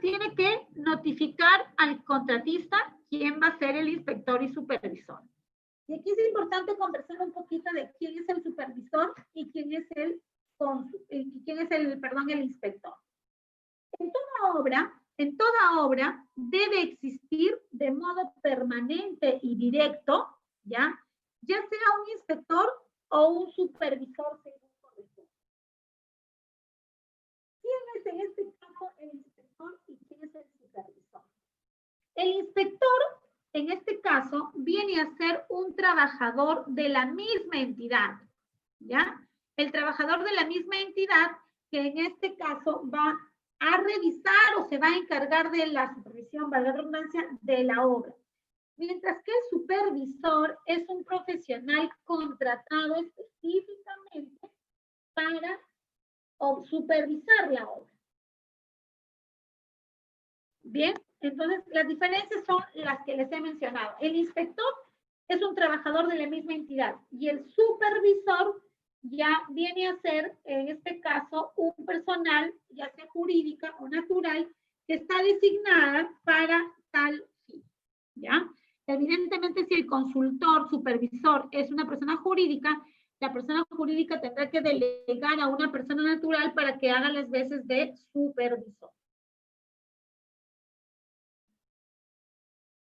tiene que notificar al contratista quién va a ser el inspector y supervisor. Y aquí es importante conversar un poquito de quién es el supervisor y quién es el inspector. En toda obra debe existir de modo permanente y directo, ya sea un inspector o un supervisor según corresponde. ¿Quién es en este caso el inspector y quién es el supervisor? El inspector, en este caso, viene a ser un trabajador de la misma entidad, ¿ya? El trabajador de la misma entidad que en este caso va a revisar o se va a encargar de la supervisión, valga la redundancia, de la obra. Mientras que el supervisor es un profesional contratado específicamente para supervisar la obra. Bien, entonces las diferencias son las que les he mencionado. El inspector es un trabajador de la misma entidad y el supervisor ya viene a ser, en este caso, un personal, ya sea jurídica o natural, que está designada para tal fin, ¿ya? Evidentemente, si el consultor, supervisor, es una persona jurídica, la persona jurídica tendrá que delegar a una persona natural para que haga las veces de supervisor.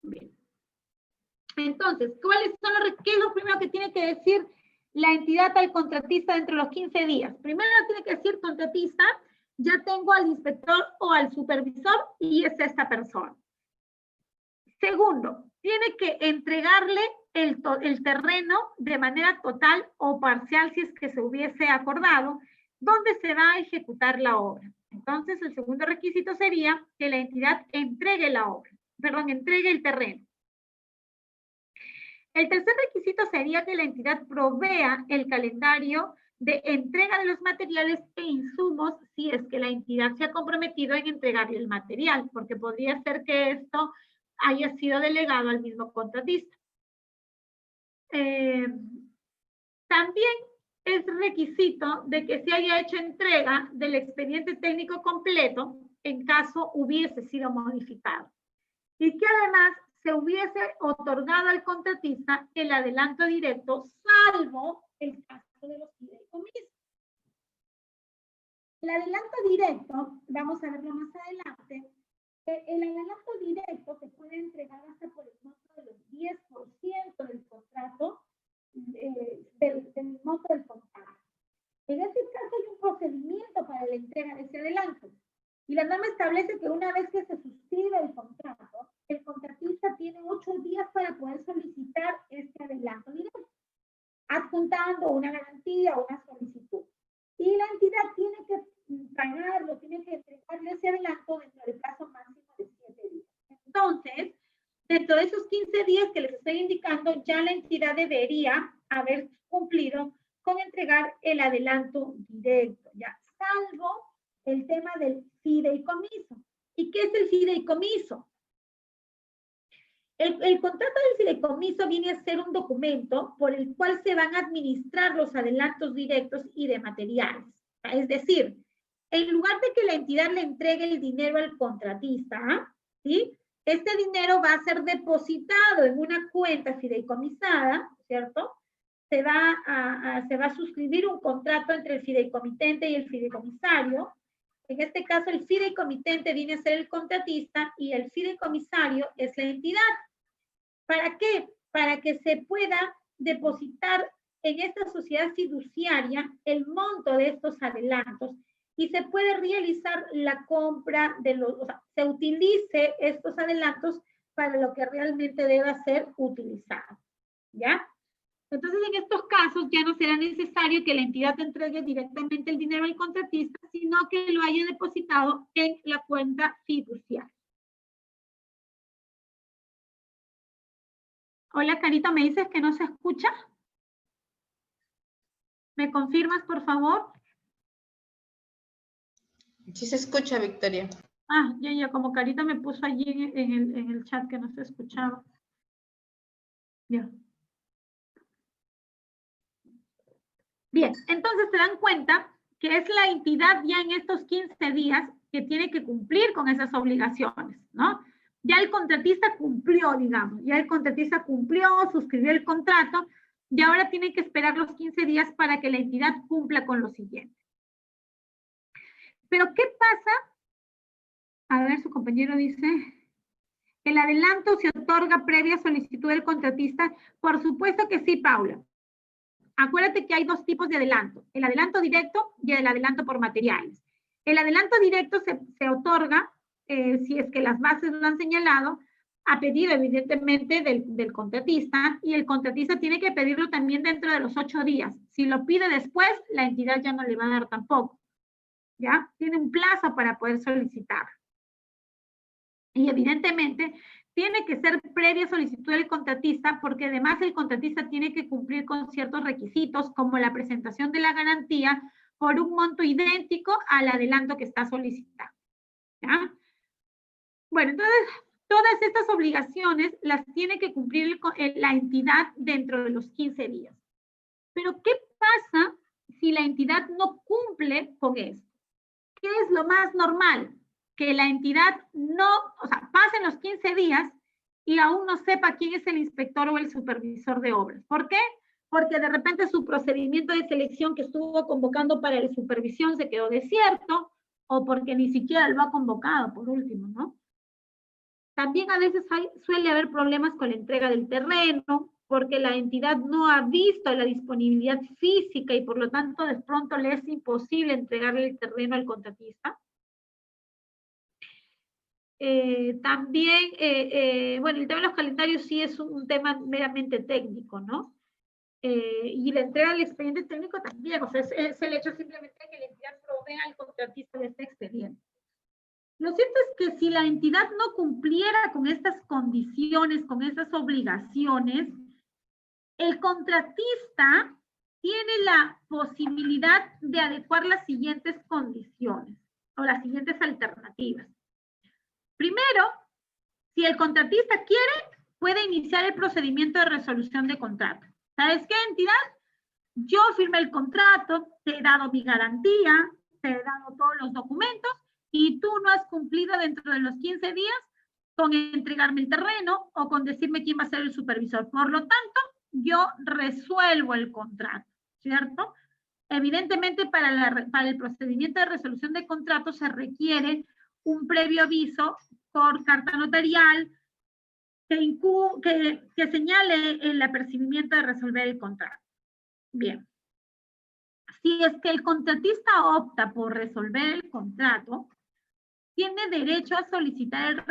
Bien. Entonces, ¿qué es lo primero que tiene que decir la entidad al contratista dentro de los 15 días? Primero tiene que decir contratista, ya tengo al inspector o al supervisor y es esta persona. Segundo, tiene que entregarle el terreno de manera total o parcial si es que se hubiese acordado, donde se va a ejecutar la obra. Entonces, el segundo requisito sería que la entidad entregue entregue el terreno. El tercer requisito sería que la entidad provea el calendario de entrega de los materiales e insumos si es que la entidad se ha comprometido en entregarle el material, porque podría ser que esto haya sido delegado al mismo contratista. También es requisito de que se haya hecho entrega del expediente técnico completo en caso hubiese sido modificado. Y que además se hubiese otorgado al contratista el adelanto directo, salvo el caso de los fideicomisos. El adelanto directo, vamos a verlo más adelante, el adelanto directo se puede entregar hasta por el monto de los 10% del contrato, del monto del contrato. En este caso hay un procedimiento para la entrega de ese adelanto. Y la norma establece que una vez que se suscribe el contrato, el contratista tiene 8 días para poder solicitar este adelanto directo, adjuntando una garantía o una solicitud. Y la entidad tiene que pagarlo, tiene que entregarle ese adelanto dentro del plazo máximo de 7 días. Entonces, dentro de esos 15 días que les estoy indicando, ya la entidad debería haber cumplido con entregar el adelanto directo, ya, salvo el tema del fideicomiso. ¿Y qué es el fideicomiso? El contrato del fideicomiso viene a ser un documento por el cual se van a administrar los adelantos directos y de materiales. Es decir, en lugar de que la entidad le entregue el dinero al contratista, ¿sí? Este dinero va a ser depositado en una cuenta fideicomisada, ¿cierto? Se va a suscribir un contrato entre el fideicomitente y el fideicomisario, En este caso, el fideicomitente viene a ser el contratista y el fideicomisario es la entidad. ¿Para qué? Para que se pueda depositar en esta sociedad fiduciaria el monto de estos adelantos y se puede realizar la compra de los, o sea, se utilice estos adelantos para lo que realmente deba ser utilizado, ¿ya? Entonces, en estos casos ya no será necesario que la entidad entregue directamente el dinero al contratista, sino que lo haya depositado en la cuenta fiduciaria. Hola, Carito, ¿me dices que no se escucha? ¿Me confirmas, por favor? Sí se escucha, Victoria. Ah, ya, como Carita me puso allí en el chat que no se escuchaba. Ya. Bien, entonces se dan cuenta que es la entidad ya en estos 15 días que tiene que cumplir con esas obligaciones, ¿no? Ya el contratista cumplió, digamos, ya el contratista cumplió, suscribió el contrato, y ahora tiene que esperar los 15 días para que la entidad cumpla con lo siguiente. Pero, ¿qué pasa? A ver, su compañero dice, ¿el adelanto se otorga previa solicitud del contratista? Por supuesto que sí, Paula. Acuérdate que hay dos tipos de adelanto, el adelanto directo y el adelanto por materiales. El adelanto directo se otorga, si es que las bases lo han señalado, a pedido evidentemente del contratista, y el contratista tiene que pedirlo también dentro de los 8 días. Si lo pide después, la entidad ya no le va a dar tampoco, ¿ya? Tiene un plazo para poder solicitar. Y evidentemente tiene que ser previa solicitud del contratista, porque además el contratista tiene que cumplir con ciertos requisitos, como la presentación de la garantía por un monto idéntico al adelanto que está solicitando, ¿ya? Bueno, entonces, todas estas obligaciones las tiene que cumplir la entidad dentro de los 15 días. Pero, ¿qué pasa si la entidad no cumple con esto? ¿Qué es lo más normal? Que la entidad no, o sea, pasen los 15 días y aún no sepa quién es el inspector o el supervisor de obras. ¿Por qué? Porque de repente su procedimiento de selección que estuvo convocando para la supervisión se quedó desierto, o porque ni siquiera lo ha convocado, por último, ¿no? También a veces suele haber problemas con la entrega del terreno, porque la entidad no ha visto la disponibilidad física y por lo tanto de pronto le es imposible entregarle el terreno al contratista. También, bueno, el tema de los calendarios sí es un tema meramente técnico, ¿no? Y la entrega del expediente técnico también, o sea, es el hecho simplemente de que la entidad provea al contratista de este expediente. Lo cierto es que si la entidad no cumpliera con estas condiciones, con estas obligaciones, el contratista tiene la posibilidad de adecuar las siguientes condiciones o las siguientes alternativas. Primero, si el contratista quiere, puede iniciar el procedimiento de resolución de contrato. ¿Sabes qué, entidad? Yo firmé el contrato, te he dado mi garantía, te he dado todos los documentos y tú no has cumplido dentro de los 15 días con entregarme el terreno o con decirme quién va a ser el supervisor. Por lo tanto, yo resuelvo el contrato, ¿cierto? Evidentemente, para el procedimiento de resolución de contrato se requiere un previo aviso por carta notarial que señale el apercibimiento de resolver el contrato. Bien. Si es que el contratista opta por resolver el contrato, tiene derecho a solicitar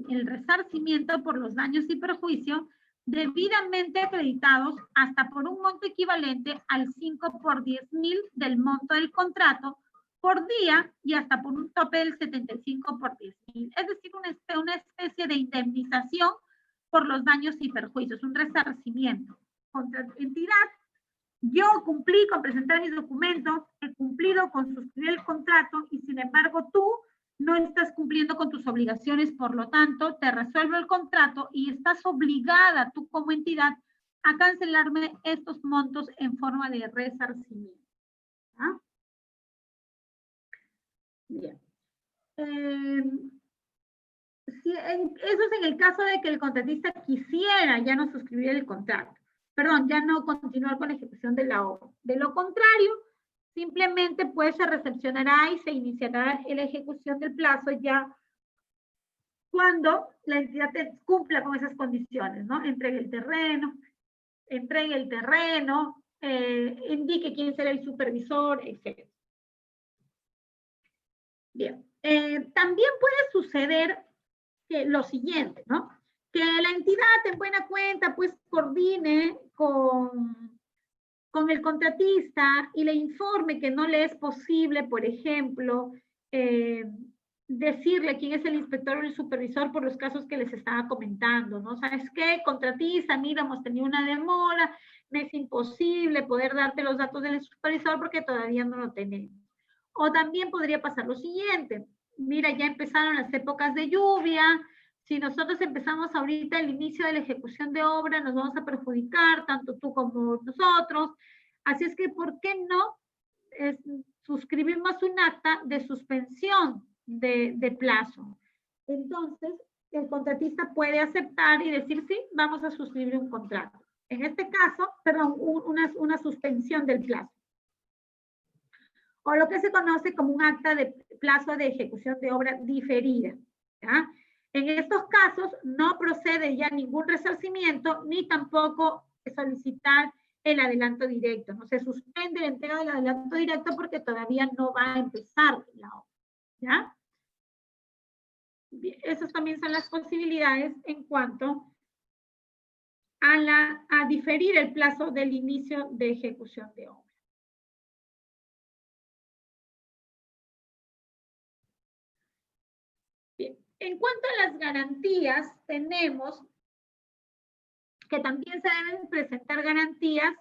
el resarcimiento por los daños y perjuicios debidamente acreditados hasta por un monto equivalente al 5 por 10.000 del monto del contrato por día y hasta por un tope del 75 por 10.000. Es decir, una especie de indemnización por los daños y perjuicios, un resarcimiento contra la entidad. Yo cumplí con presentar mis documentos, he cumplido con suscribir el contrato y sin embargo tú no estás cumpliendo con tus obligaciones, por lo tanto te resuelvo el contrato y estás obligada tú como entidad a cancelarme estos montos en forma de resarcimiento. ¿Ah? Bien. Eso es en el caso de que el contratista quisiera ya no suscribir el contrato. Perdón, ya no continuar con la ejecución de la obra. De lo contrario, simplemente pues se recepcionará y se iniciará la ejecución del plazo ya cuando la entidad cumpla con esas condiciones, ¿no? Entregue el terreno, indique quién será el supervisor, etc. Bien, también puede suceder que lo siguiente, ¿no? Que la entidad en buena cuenta pues coordine con el contratista y le informe que no le es posible, por ejemplo, decirle quién es el inspector o el supervisor por los casos que les estaba comentando, ¿no? ¿Sabes qué? Contratista, mira, hemos tenido una demora, me es imposible poder darte los datos del supervisor porque todavía no lo tenemos. O también podría pasar lo siguiente, mira, ya empezaron las épocas de lluvia, si nosotros empezamos ahorita el inicio de la ejecución de obra, nos vamos a perjudicar, tanto tú como nosotros. Así es que, ¿por qué no suscribimos un acta de suspensión de plazo? Entonces, el contratista puede aceptar y decir, sí, vamos a suscribir un contrato. En este caso, perdón, una suspensión del plazo. O lo que se conoce como un acta de plazo de ejecución de obra diferida. ¿Ya? En estos casos no procede ya ningún resarcimiento ni tampoco solicitar el adelanto directo. No se suspende la entrega del adelanto directo porque todavía no va a empezar la obra. ¿Ya? Bien, esas también son las posibilidades en cuanto a diferir el plazo del inicio de ejecución de obra. Bien, en cuanto a las garantías, tenemos que también se deben presentar garantías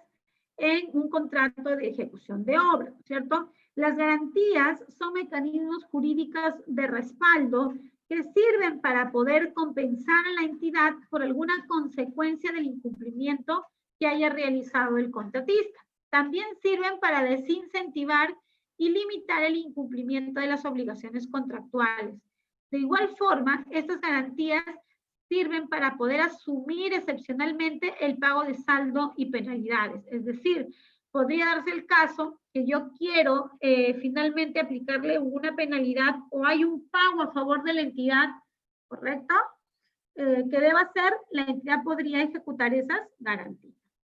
en un contrato de ejecución de obra, ¿cierto? Las garantías son mecanismos jurídicos de respaldo que sirven para poder compensar a la entidad por alguna consecuencia del incumplimiento que haya realizado el contratista. También sirven para desincentivar y limitar el incumplimiento de las obligaciones contractuales. De igual forma, estas garantías sirven para poder asumir excepcionalmente el pago de saldo y penalidades. Es decir, podría darse el caso que yo quiero finalmente aplicarle una penalidad o hay un pago a favor de la entidad, ¿correcto? Que deba hacer, la entidad podría ejecutar esas garantías.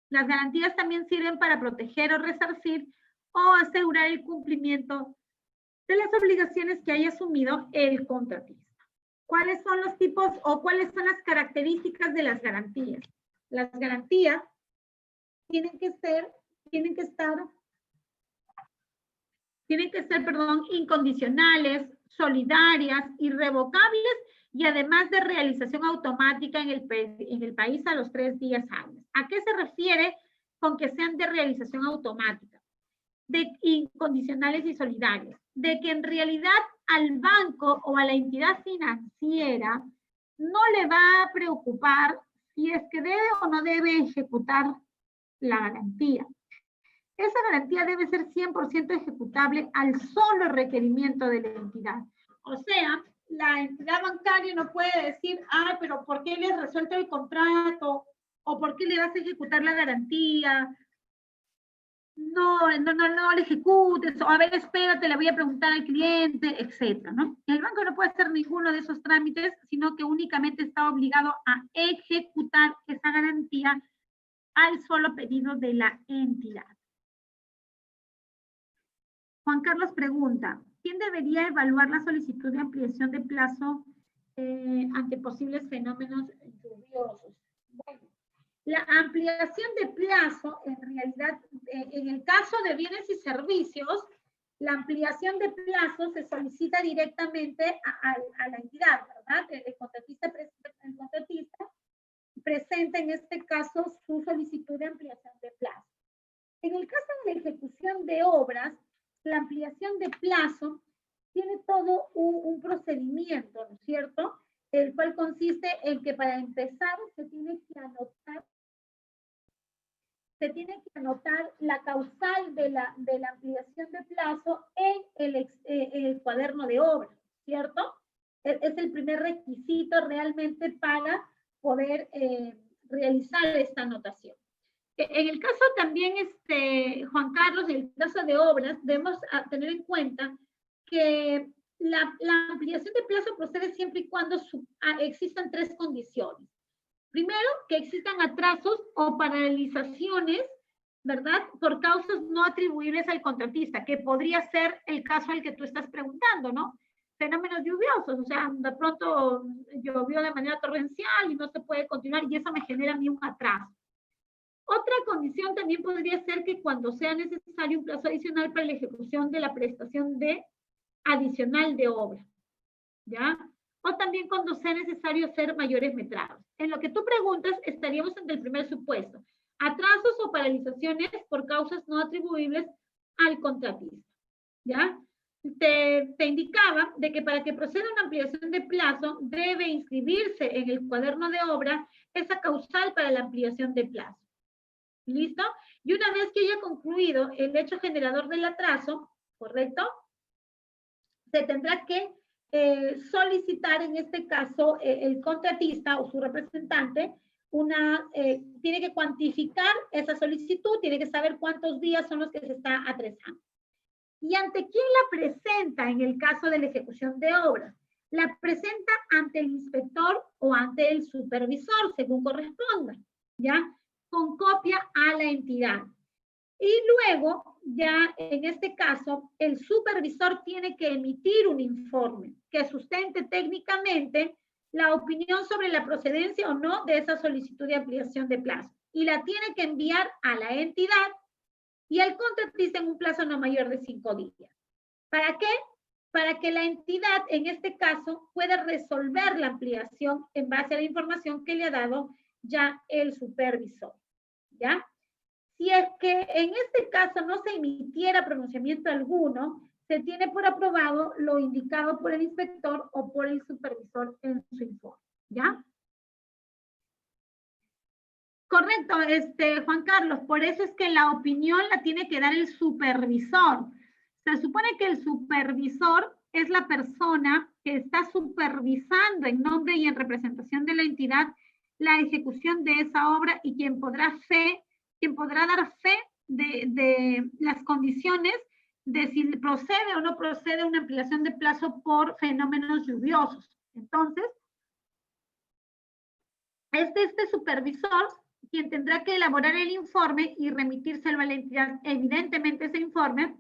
Las garantías también sirven para proteger o resarcir o asegurar el cumplimiento de las obligaciones que haya asumido el contratista. ¿Cuáles son los tipos o cuáles son las características de las garantías? Las garantías tienen que ser, incondicionales, solidarias, irrevocables y además de realización automática en el país a los 3 días hábiles. ¿A qué se refiere con que sean de realización automática? De incondicionales y solidarias. De que en realidad al banco o a la entidad financiera no le va a preocupar si es que debe o no debe ejecutar la garantía. Esa garantía debe ser 100% ejecutable al solo requerimiento de la entidad. O sea, la entidad bancaria no puede decir, ah, pero ¿por qué le resuelto el contrato? ¿O por qué le vas a ejecutar la garantía? No le ejecutes, o a ver, espérate, le voy a preguntar al cliente, etcétera, ¿no? El banco no puede hacer ninguno de esos trámites, sino que únicamente está obligado a ejecutar esa garantía al solo pedido de la entidad. Juan Carlos pregunta, ¿quién debería evaluar la solicitud de ampliación de plazo ante posibles fenómenos lluviosos? Bueno, la ampliación de plazo, en realidad, en el caso de bienes y servicios, la ampliación de plazo se solicita directamente a la entidad, ¿verdad? El contratista presenta en este caso su solicitud de ampliación de plazo. En el caso de la ejecución de obras, la ampliación de plazo tiene todo un procedimiento, ¿no es cierto? El cual consiste en que para empezar se tiene que anotar la causal de la ampliación de plazo en el cuaderno de obra, ¿cierto? Es el primer requisito realmente para poder realizar esta anotación. En el caso también, Juan Carlos, en el caso de obras, debemos tener en cuenta que la ampliación de plazo procede siempre y cuando existan 3 condiciones. Primero, que existan atrasos o paralizaciones, ¿verdad? Por causas no atribuibles al contratista, que podría ser el caso al que tú estás preguntando, ¿no? Fenómenos lluviosos, o sea, de pronto llovió de manera torrencial y no se puede continuar y eso me genera a mí un atraso. Otra condición también podría ser que cuando sea necesario un plazo adicional para la ejecución de la prestación adicional de obra, ¿ya? O también cuando sea necesario hacer mayores metrados. En lo que tú preguntas, estaríamos ante el primer supuesto. Atrasos o paralizaciones por causas no atribuibles al contratista, ¿ya? Te indicaba de que para que proceda una ampliación de plazo, debe inscribirse en el cuaderno de obra esa causal para la ampliación de plazo. ¿Listo? Y una vez que haya concluido el hecho generador del atraso, ¿correcto? Se tendrá que solicitar, en este caso, el contratista o su representante, tiene que cuantificar esa solicitud, tiene que saber cuántos días son los que se está atrasando. ¿Y ante quién la presenta en el caso de la ejecución de obras? La presenta ante el inspector o ante el supervisor, según corresponda, ¿ya? Con copia a la entidad. Y luego, ya en este caso, el supervisor tiene que emitir un informe que sustente técnicamente la opinión sobre la procedencia o no de esa solicitud de ampliación de plazo. Y la tiene que enviar a la entidad y al contratista en un plazo no mayor de 5 días. ¿Para qué? Para que la entidad, en este caso, pueda resolver la ampliación en base a la información que le ha dado ya el supervisor, ¿ya? Si es que en este caso no se emitiera pronunciamiento alguno, se tiene por aprobado lo indicado por el inspector o por el supervisor en su informe, ¿ya? Correcto, Juan Carlos, por eso es que la opinión la tiene que dar el supervisor. Se supone que el supervisor es la persona que está supervisando en nombre y en representación de la entidad la ejecución de esa obra y quien podrá dar fe de las condiciones de si procede o no procede una ampliación de plazo por fenómenos lluviosos. Entonces, este supervisor quien tendrá que elaborar el informe y remitírselo a la entidad. Evidentemente ese informe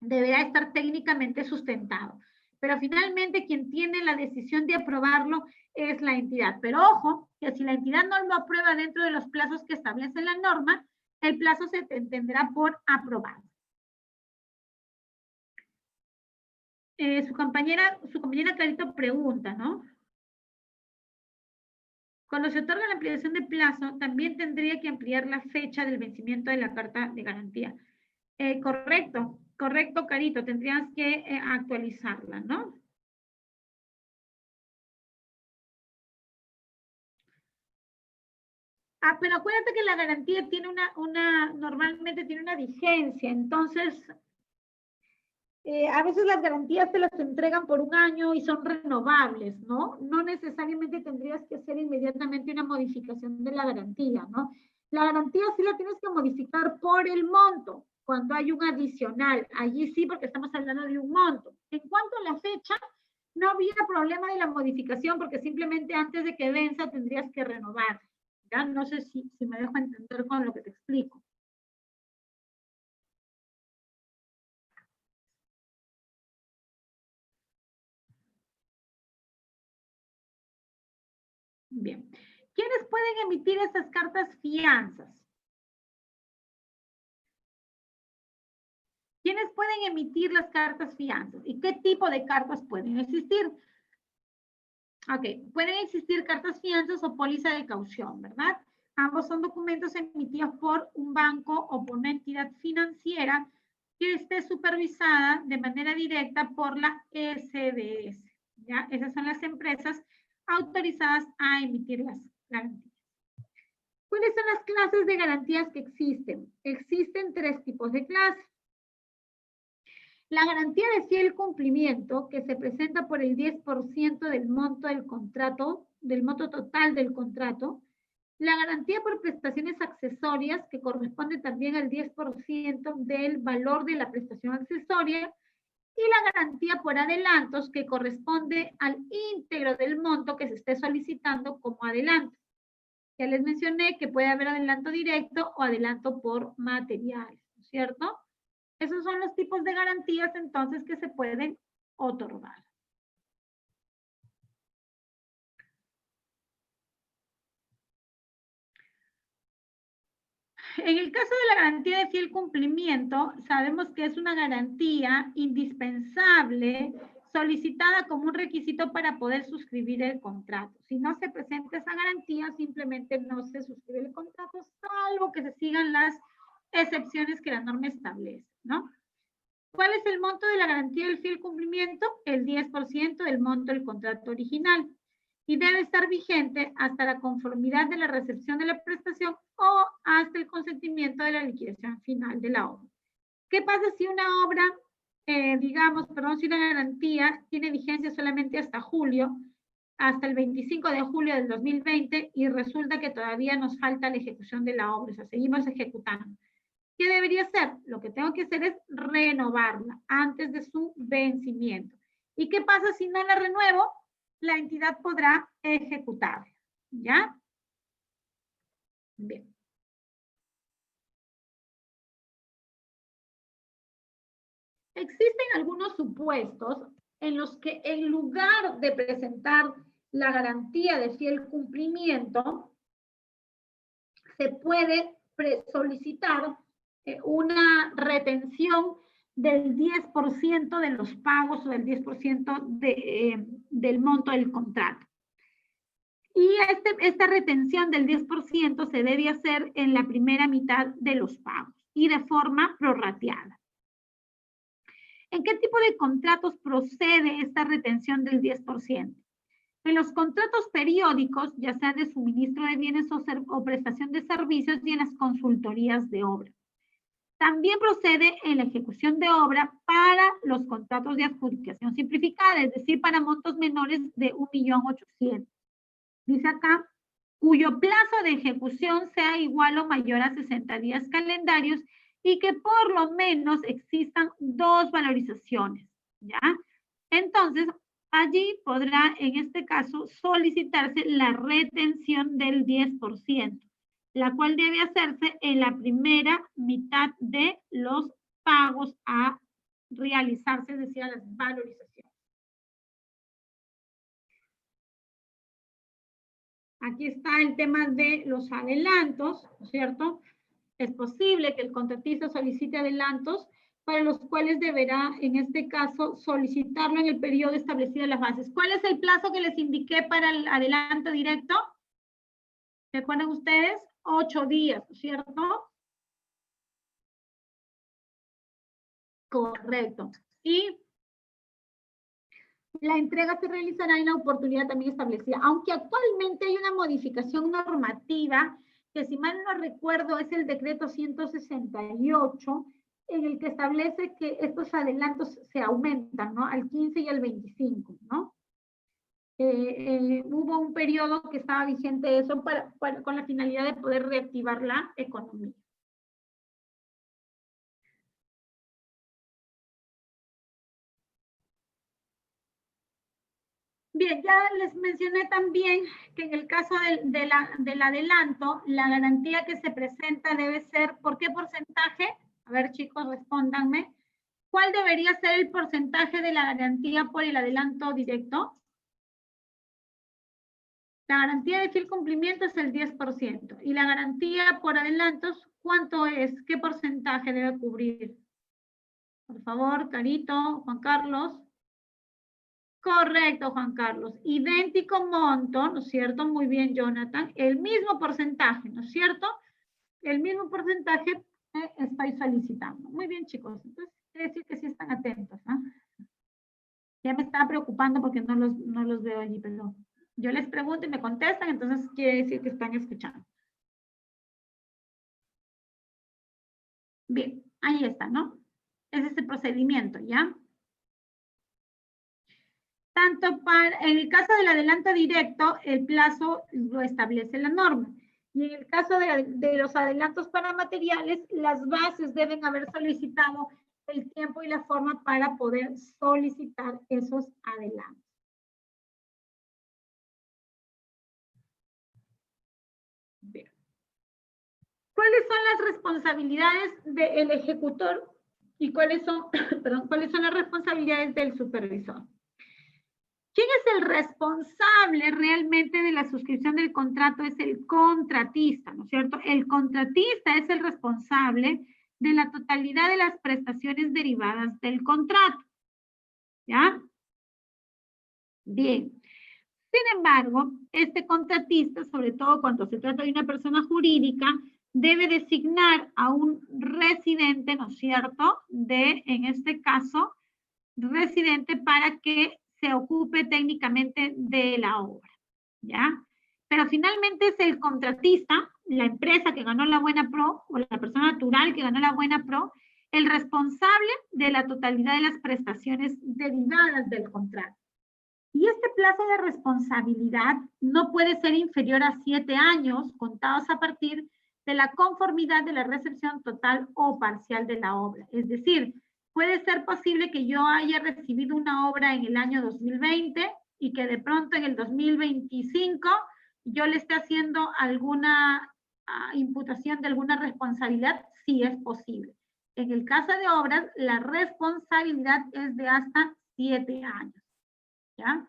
deberá estar técnicamente sustentado, pero finalmente quien tiene la decisión de aprobarlo es la entidad. Pero ojo, que si la entidad no lo aprueba dentro de los plazos que establece la norma, el plazo se entenderá por aprobado. Su compañera Clarito pregunta, ¿no? Cuando se otorga la ampliación de plazo, también tendría que ampliar la fecha del vencimiento de la carta de garantía. Correcto, Carito, tendrías que actualizarla, ¿no? Pero acuérdate que la garantía tiene normalmente tiene una vigencia, entonces a veces las garantías te las entregan por 1 año y son renovables, ¿no? No necesariamente tendrías que hacer inmediatamente una modificación de la garantía, ¿no? La garantía sí la tienes que modificar por el monto, cuando hay un adicional. Allí sí, porque estamos hablando de un monto. En cuanto a la fecha, no había problema de la modificación, porque simplemente antes de que venza tendrías que renovar. ¿Ya? No sé si me dejo entender con lo que te explico. Bien. ¿Quiénes pueden emitir esas cartas fianzas? ¿Quiénes pueden emitir las cartas fianzas? ¿Y qué tipo de cartas pueden existir? Ok, pueden existir cartas fianzas o póliza de caución, ¿verdad? Ambos son documentos emitidos por un banco o por una entidad financiera que esté supervisada de manera directa por la SBS. ¿Ya? Esas son las empresas autorizadas a emitir las garantías. ¿Cuáles son las clases de garantías que existen? Existen 3 tipos de clases. La garantía de fiel cumplimiento, que se presenta por el 10% del monto del contrato, del monto total del contrato, La garantía por prestaciones accesorias, que corresponde también al 10% del valor de la prestación accesoria, y la garantía por adelantos, que corresponde al íntegro del monto que se esté solicitando como adelanto. Ya les mencioné que puede haber adelanto directo o adelanto por materiales, ¿no es cierto? Esos son los tipos de garantías entonces que se pueden otorgar. En el caso de la garantía de fiel cumplimiento, sabemos que es una garantía indispensable solicitada como un requisito para poder suscribir el contrato. Si no se presenta esa garantía, simplemente no se suscribe el contrato, salvo que se sigan las excepciones que la norma establece, ¿no? ¿Cuál es el monto de la garantía del fiel cumplimiento? El 10% del monto del contrato original. Y debe estar vigente hasta la conformidad de la recepción de la prestación o hasta el consentimiento de la liquidación final de la obra. ¿Qué pasa si una obra, si una garantía tiene vigencia solamente hasta julio, hasta el 25 de julio del 2020 y resulta que todavía nos falta la ejecución de la obra, o sea, seguimos ejecutando? ¿Qué debería hacer? Lo que tengo que hacer es renovarla antes de su vencimiento. ¿Y qué pasa si no la renuevo? La entidad podrá ejecutar, ¿ya? Bien. Existen algunos supuestos en los que en lugar de presentar la garantía de fiel cumplimiento, se puede solicitar una retención del 10% de los pagos o del 10% del monto del contrato. Y esta retención del 10% se debe hacer en la primera mitad de los pagos y de forma prorrateada. ¿En qué tipo de contratos procede esta retención del 10%? En los contratos periódicos, ya sea de suministro de bienes o prestación de servicios, y en las consultorías de obra. También procede en la ejecución de obra para los contratos de adjudicación simplificada, es decir, para montos menores de 1.800.000. Dice acá, cuyo plazo de ejecución sea igual o mayor a 60 días calendarios y que por lo menos existan 2 valorizaciones, ¿ya? Entonces, allí podrá, en este caso, solicitarse la retención del 10%, la cual debe hacerse en la primera mitad de los pagos a realizarse, es decir, a las valorizaciones. Aquí está el tema de los adelantos, ¿no es cierto? Es posible que el contratista solicite adelantos para los cuales deberá, en este caso, solicitarlo en el periodo establecido en las bases. ¿Cuál es el plazo que les indiqué para el adelanto directo? ¿Recuerdan ustedes? 8 días, ¿cierto? Correcto. Y la entrega se realizará en la oportunidad también establecida, aunque actualmente hay una modificación normativa que, si mal no recuerdo, es el decreto 168, en el que establece que estos adelantos se aumentan, ¿no? Al 15 y al 25, ¿no? Hubo un periodo que estaba vigente eso con la finalidad de poder reactivar la economía. Bien, ya les mencioné también que en el caso del adelanto, la garantía que se presenta debe ser, ¿por qué porcentaje? A ver, chicos, respóndanme. ¿Cuál debería ser el porcentaje de la garantía por el adelanto directo? La garantía de fiel cumplimiento es el 10%. ¿Y la garantía por adelantos, cuánto es? ¿Qué porcentaje debe cubrir? Por favor, Carito, Juan Carlos. Correcto, Juan Carlos. Idéntico monto, ¿no es cierto? Muy bien, Jonathan. El mismo porcentaje, ¿no es cierto? El mismo porcentaje estoy solicitando. Muy bien, chicos. Entonces, quiere decir que sí están atentos, ¿no? Ya me estaba preocupando porque no los veo allí, pero yo les pregunto y me contestan, entonces quiere decir que están escuchando. Bien, ahí está, ¿no? Ese es el procedimiento, ¿ya? Tanto en el caso del adelanto directo, el plazo lo establece la norma. Y en el caso de los adelantos para materiales, las bases deben haber solicitado el tiempo y la forma para poder solicitar esos adelantos. Bien. ¿Cuáles son las responsabilidades del ejecutor y cuáles son, perdón, cuáles son las responsabilidades del supervisor? ¿Quién es el responsable realmente de la suscripción del contrato? Es el contratista, ¿no es cierto? El contratista es el responsable de la totalidad de las prestaciones derivadas del contrato. ¿Ya? Bien. Sin embargo, este contratista, sobre todo cuando se trata de una persona jurídica, debe designar a un residente, ¿no es cierto?, en este caso, residente para que se ocupe técnicamente de la obra, ¿ya? Pero finalmente es el contratista, la empresa que ganó la buena pro, o la persona natural que ganó la buena pro, el responsable de la totalidad de las prestaciones derivadas del contrato. Y este plazo de responsabilidad no puede ser inferior a 7 años, contados a partir de la conformidad de la recepción total o parcial de la obra. Es decir, puede ser posible que yo haya recibido una obra en el año 2020 y que de pronto en el 2025 yo le esté haciendo alguna imputación de alguna responsabilidad, sí es posible. En el caso de obras, la responsabilidad es de hasta 7 años. ¿Ya?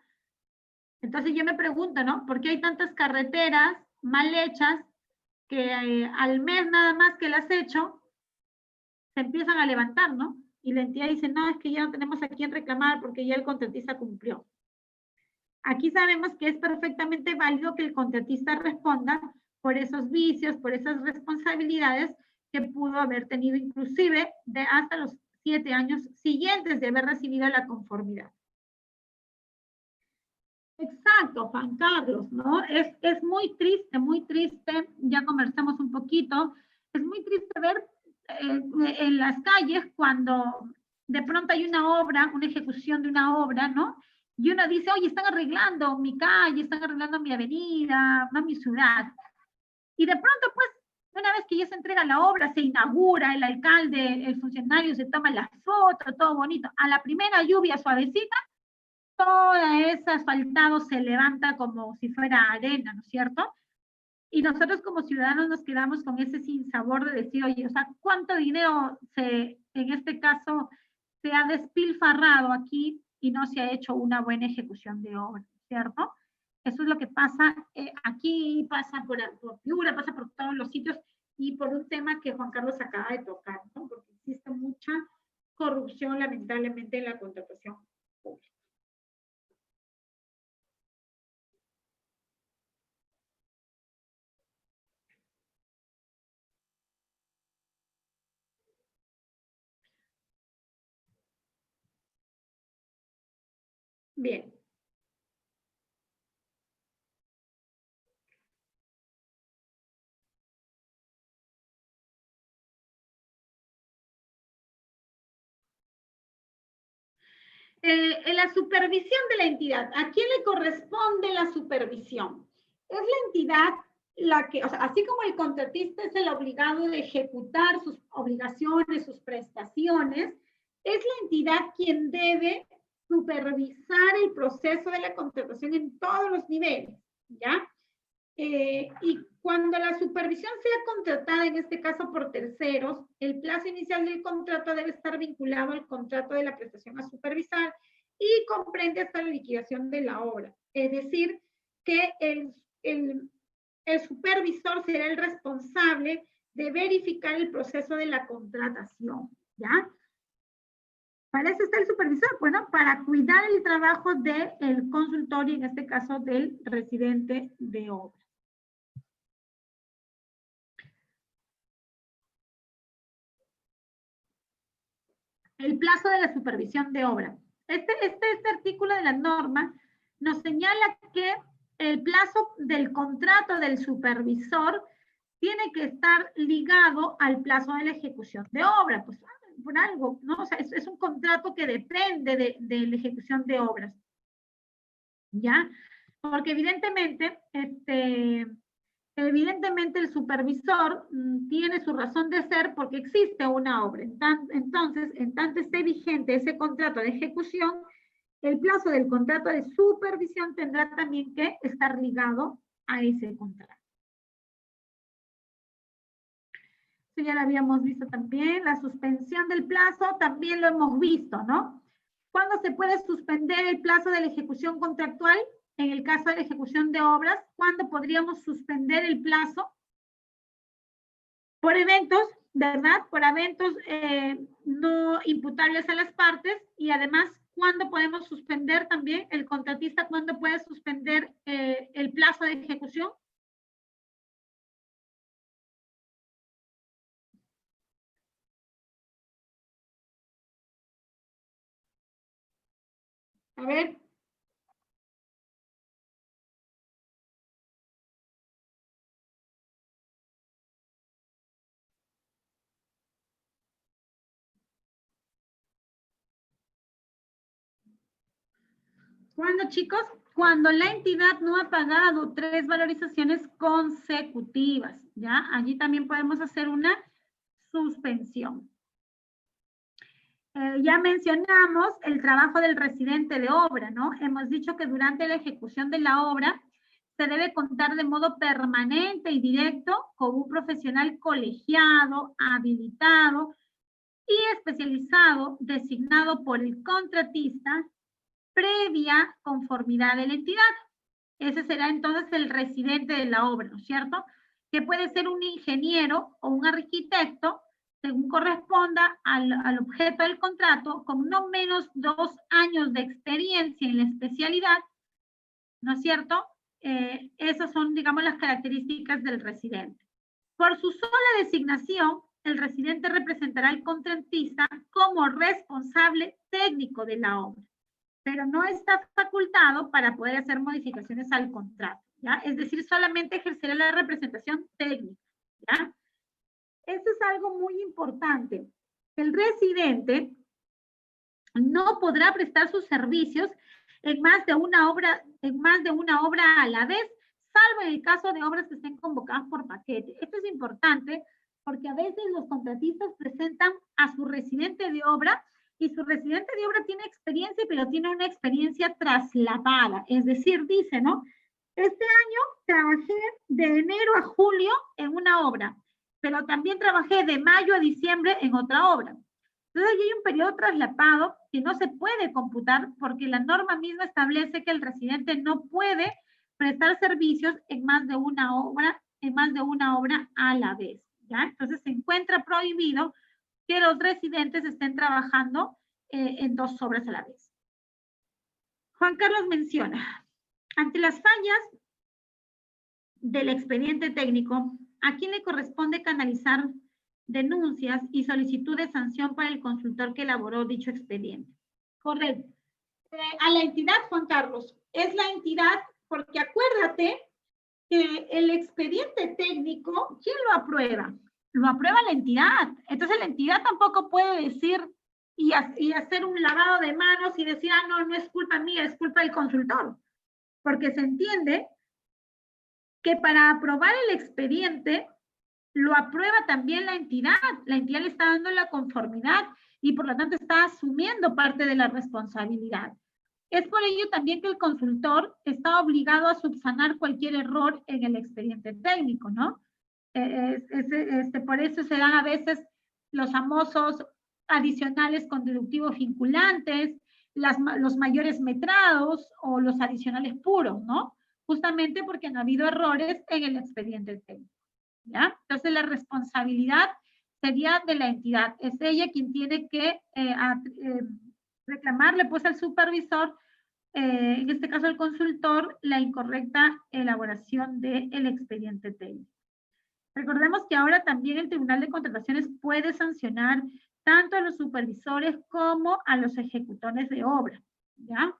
Entonces yo me pregunto, ¿no? ¿Por qué hay tantas carreteras mal hechas que al mes nada más que las he hecho, se empiezan a levantar, ¿no? Y la entidad dice, no, es que ya no tenemos a quién reclamar porque ya el contratista cumplió. Aquí sabemos que es perfectamente válido que el contratista responda por esos vicios, por esas responsabilidades que pudo haber tenido inclusive de hasta los 7 años siguientes de haber recibido la conformidad. Exacto, Juan Carlos, ¿no? Es muy triste, ya conversamos un poquito, es muy triste ver en las calles cuando de pronto hay una obra, una ejecución de una obra, ¿no? Y uno dice, oye, están arreglando mi calle, están arreglando mi avenida, no mi ciudad. Y de pronto, pues, una vez que ya se entrega la obra, se inaugura, el alcalde, el funcionario se toma la foto, todo bonito. A la primera lluvia suavecita, todo ese asfaltado se levanta como si fuera arena, ¿no es cierto? Y nosotros como ciudadanos nos quedamos con ese sinsabor de decir, oye, o sea, ¿cuánto dinero en este caso, se ha despilfarrado aquí y no se ha hecho una buena ejecución de obra, ¿cierto? Eso es lo que pasa aquí, pasa por Piura, pasa por todos los sitios y por un tema que Juan Carlos acaba de tocar, ¿no? Porque existe mucha corrupción, lamentablemente, en la contratación pública. Bien. En la supervisión de la entidad, ¿a quién le corresponde la supervisión? Es la entidad la que, o sea, así como el contratista es el obligado de ejecutar sus obligaciones, sus prestaciones, es la entidad quien debe supervisar el proceso de la contratación en todos los niveles, ¿ya? Y cuando la supervisión sea contratada, en este caso por terceros, el plazo inicial del contrato debe estar vinculado al contrato de la prestación a supervisar y comprende hasta la liquidación de la obra. Es decir, que el supervisor será el responsable de verificar el proceso de la contratación, ¿ya? Para eso está el supervisor, bueno, para cuidar el trabajo del consultor y en este caso del residente de obra. El plazo de la supervisión de obra. Este artículo de la norma nos señala que el plazo del contrato del supervisor tiene que estar ligado al plazo de la ejecución de obra, pues por algo, ¿no? O sea, es un contrato que depende de la ejecución de obras, ¿ya? Porque evidentemente, evidentemente el supervisor tiene su razón de ser porque existe una obra. Entonces, en tanto esté vigente ese contrato de ejecución, el plazo del contrato de supervisión tendrá también que estar ligado a ese contrato. Esto ya lo habíamos visto también. La suspensión del plazo también lo hemos visto, ¿no? ¿Cuándo se puede suspender el plazo de la ejecución contractual? En el caso de la ejecución de obras, ¿cuándo podríamos suspender el plazo? Por eventos, ¿verdad? Por eventos no imputables a las partes, y además, ¿cuándo podemos suspender también el contratista? ¿Cuándo puede suspender el plazo de ejecución? A ver. ¿Cuándo, chicos? Cuando la entidad no ha pagado 3 valorizaciones consecutivas, ¿ya? Allí también podemos hacer una suspensión. Ya mencionamos el trabajo del residente de obra, ¿no? Hemos dicho que durante la ejecución de la obra se debe contar de modo permanente y directo con un profesional colegiado, habilitado y especializado designado por el contratista previa conformidad de la entidad. Ese será entonces el residente de la obra, ¿no es cierto? Que puede ser un ingeniero o un arquitecto, según corresponda al objeto del contrato, con no menos 2 años de experiencia en la especialidad, ¿no es cierto? Esas son, digamos, las características del residente. Por su sola designación, el residente representará al contratista como responsable técnico de la obra, pero no está facultado para poder hacer modificaciones al contrato, ¿ya? Es decir, solamente ejercerá la representación técnica, ¿ya? Eso es algo muy importante. El residente no podrá prestar sus servicios en más de una obra a la vez, salvo en el caso de obras que estén convocadas por paquete. Esto es importante porque a veces los contratistas presentan a su residente de obra y su residente de obra tiene experiencia, pero tiene una experiencia traslapada. Es decir, dice, ¿no? Este año trabajé de enero a julio en una obra, pero también trabajé de mayo a diciembre en otra obra. Entonces, hay un periodo traslapado que no se puede computar porque la norma misma establece que el residente no puede prestar servicios en más de una obra a la vez, ¿ya? Entonces, se encuentra prohibido que los residentes estén trabajando en 2 obras a la vez. Juan Carlos menciona, ante las fallas del expediente técnico, ¿a quién le corresponde canalizar denuncias y solicitud de sanción para el consultor que elaboró dicho expediente? Correcto. A la entidad, Juan Carlos. Es la entidad, porque acuérdate que el expediente técnico, ¿quién lo aprueba? Lo aprueba la entidad. Entonces la entidad tampoco puede decir y hacer un lavado de manos y decir, ah, no, no es culpa mía, es culpa del consultor. Porque se entiende que para aprobar el expediente lo aprueba también la entidad. La entidad le está dando la conformidad y por lo tanto está asumiendo parte de la responsabilidad. Es por ello también que el consultor está obligado a subsanar cualquier error en el expediente técnico, ¿no? Por eso se dan a veces los famosos adicionales con deductivos vinculantes, los mayores metrados o los adicionales puros, ¿no? Justamente porque no ha habido errores en el expediente técnico, ¿ya? Entonces la responsabilidad sería de la entidad. Es ella quien tiene que reclamarle pues al supervisor, en este caso al consultor, la incorrecta elaboración del expediente técnico. Recordemos que ahora también el Tribunal de Contrataciones puede sancionar tanto a los supervisores como a los ejecutores de obra, ¿ya?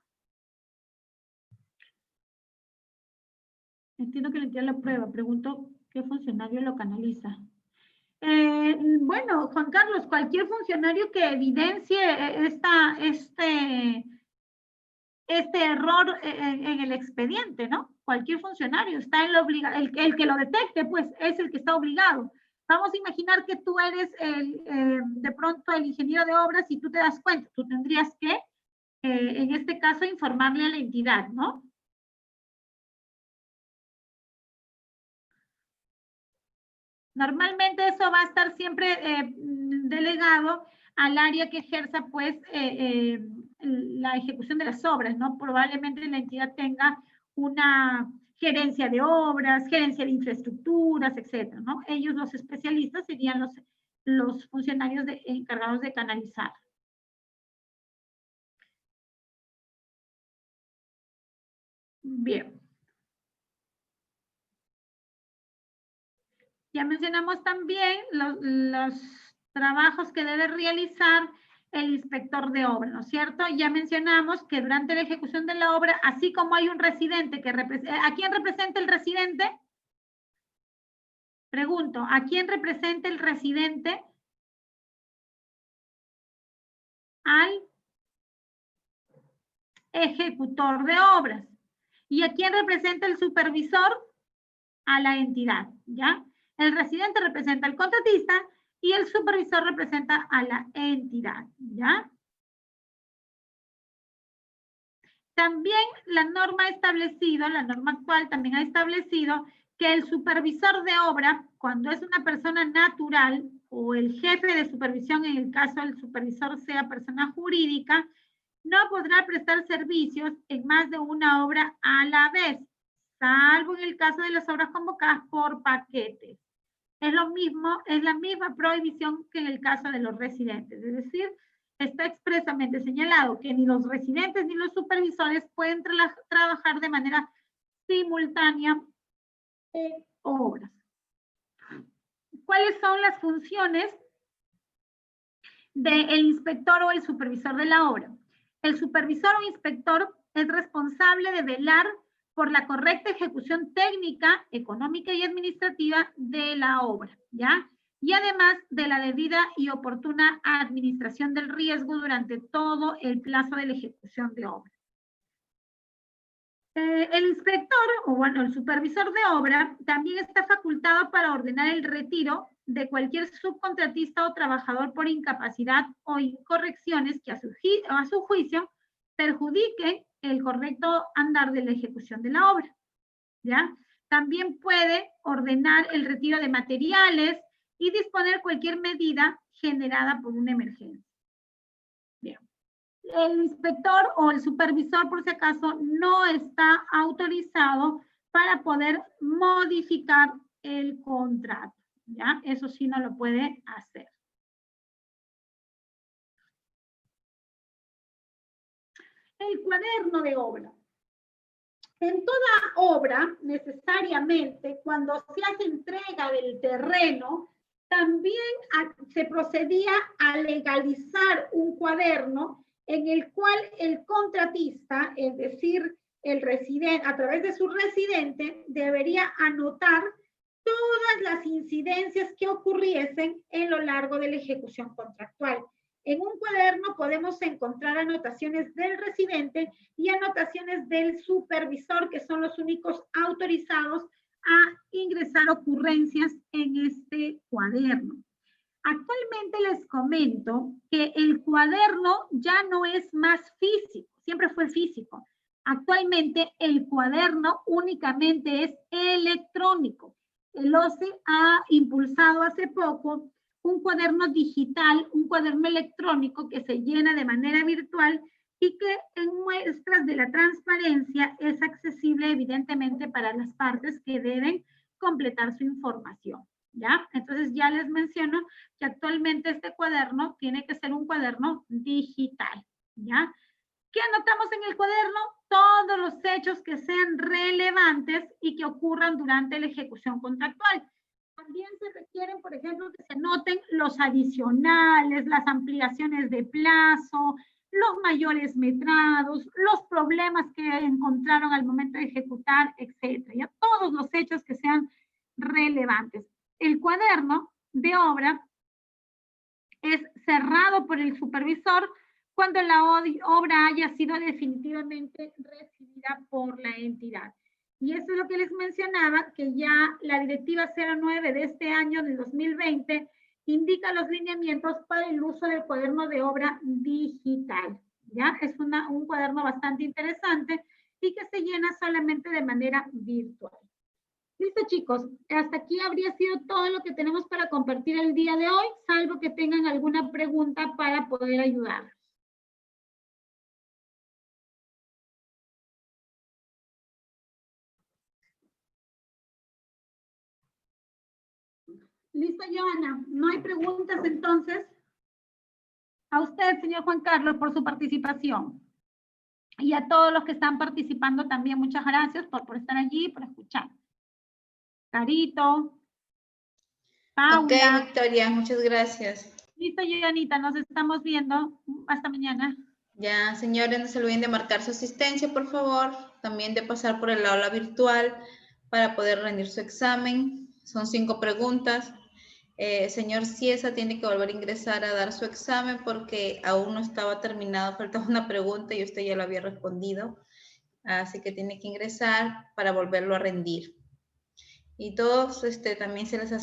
Entiendo que la entidad lo prueba. Pregunto, ¿qué funcionario lo canaliza? Bueno, Juan Carlos, cualquier funcionario que evidencie este error en el expediente, ¿no? cualquier funcionario, está el que lo detecte, pues es el que está obligado. Vamos a imaginar que tú eres de pronto el ingeniero de obras y tú te das cuenta, tú tendrías que, en este caso, informarle a la entidad, ¿no? Normalmente eso va a estar siempre delegado al área que ejerza, pues, la ejecución de las obras, ¿no? Probablemente la entidad tenga una gerencia de obras, gerencia de infraestructuras, etcétera, ¿no? Ellos, los especialistas, serían los funcionarios encargados de canalizar. Bien. Ya mencionamos también los trabajos que debe realizar el inspector de obra, ¿no es cierto? Ya mencionamos que durante la ejecución de la obra, así como hay un residente que representa, ¿a quién representa el residente? Pregunto, ¿a quién representa el residente? Al ejecutor de obras. ¿Y a quién representa el supervisor? A la entidad, ¿ya? El residente representa al contratista y el supervisor representa a la entidad, ¿ya? También la norma ha establecido, la norma actual también ha establecido que el supervisor de obra, cuando es una persona natural o el jefe de supervisión, en el caso del supervisor sea persona jurídica, no podrá prestar servicios en más de una obra a la vez, salvo en el caso de las obras convocadas por paquetes. Es lo mismo, es la misma prohibición que en el caso de los residentes, es decir, está expresamente señalado que ni los residentes ni los supervisores pueden trabajar de manera simultánea en obras. ¿Cuáles son las funciones del inspector o el supervisor de la obra? El supervisor o inspector es responsable de velar por la correcta ejecución técnica, económica y administrativa de la obra, ¿ya? Y además de la debida y oportuna administración del riesgo durante todo el plazo de la ejecución de obra. El inspector, o bueno, el supervisor de obra, también está facultado para ordenar el retiro de cualquier subcontratista o trabajador por incapacidad o incorrecciones que a su juicio perjudiquen el correcto andar de la ejecución de la obra, ¿ya? También puede ordenar el retiro de materiales y disponer cualquier medida generada por una emergencia. Bien. El inspector o el supervisor, por si acaso, no está autorizado para poder modificar el contrato, ¿ya? Eso sí no lo puede hacer. El cuaderno de obra. En toda obra, necesariamente, cuando se hace entrega del terreno, también se procedía a legalizar un cuaderno en el cual el contratista, es decir, el residente, a través de su residente, debería anotar todas las incidencias que ocurriesen en lo largo de la ejecución contractual. En un cuaderno podemos encontrar anotaciones del residente y anotaciones del supervisor, que son los únicos autorizados a ingresar ocurrencias en este cuaderno. Actualmente les comento que el cuaderno ya no es más físico, siempre fue físico. Actualmente el cuaderno únicamente es electrónico. El OCE ha impulsado hace poco un cuaderno digital, un cuaderno electrónico que se llena de manera virtual y que en muestras de la transparencia es accesible evidentemente para las partes que deben completar su información, ¿ya? Entonces ya les menciono que actualmente este cuaderno tiene que ser un cuaderno digital, ¿ya? ¿Qué anotamos en el cuaderno? Todos los hechos que sean relevantes y que ocurran durante la ejecución contractual. También se requieren, por ejemplo, que se anoten los adicionales, las ampliaciones de plazo, los mayores metrados, los problemas que encontraron al momento de ejecutar, etcétera. Ya todos los hechos que sean relevantes. El cuaderno de obra es cerrado por el supervisor cuando la obra haya sido definitivamente recibida por la entidad. Y eso es lo que les mencionaba, que ya la directiva 09 de este año, del 2020, indica los lineamientos para el uso del cuaderno de obra digital. ¿Ya? Es un cuaderno bastante interesante y que se llena solamente de manera virtual. Listo, chicos. Hasta aquí habría sido todo lo que tenemos para compartir el día de hoy, salvo que tengan alguna pregunta para poder ayudar. Listo, Joana. ¿No hay preguntas entonces? A usted, señor Juan Carlos, por su participación. Y a todos los que están participando también, muchas gracias por estar allí, por escuchar. Carito, Paula. Ok, Victoria, muchas gracias. Listo, Joanita, nos estamos viendo. Hasta mañana. Ya, señores, no se olviden de marcar su asistencia, por favor. También de pasar por el aula virtual para poder rendir su examen. Son 5 preguntas. Señor Ciesa tiene que volver a ingresar a dar su examen porque aún no estaba terminado, faltaba una pregunta y usted ya lo había respondido. Así que tiene que ingresar para volverlo a rendir. Y todos también se les hace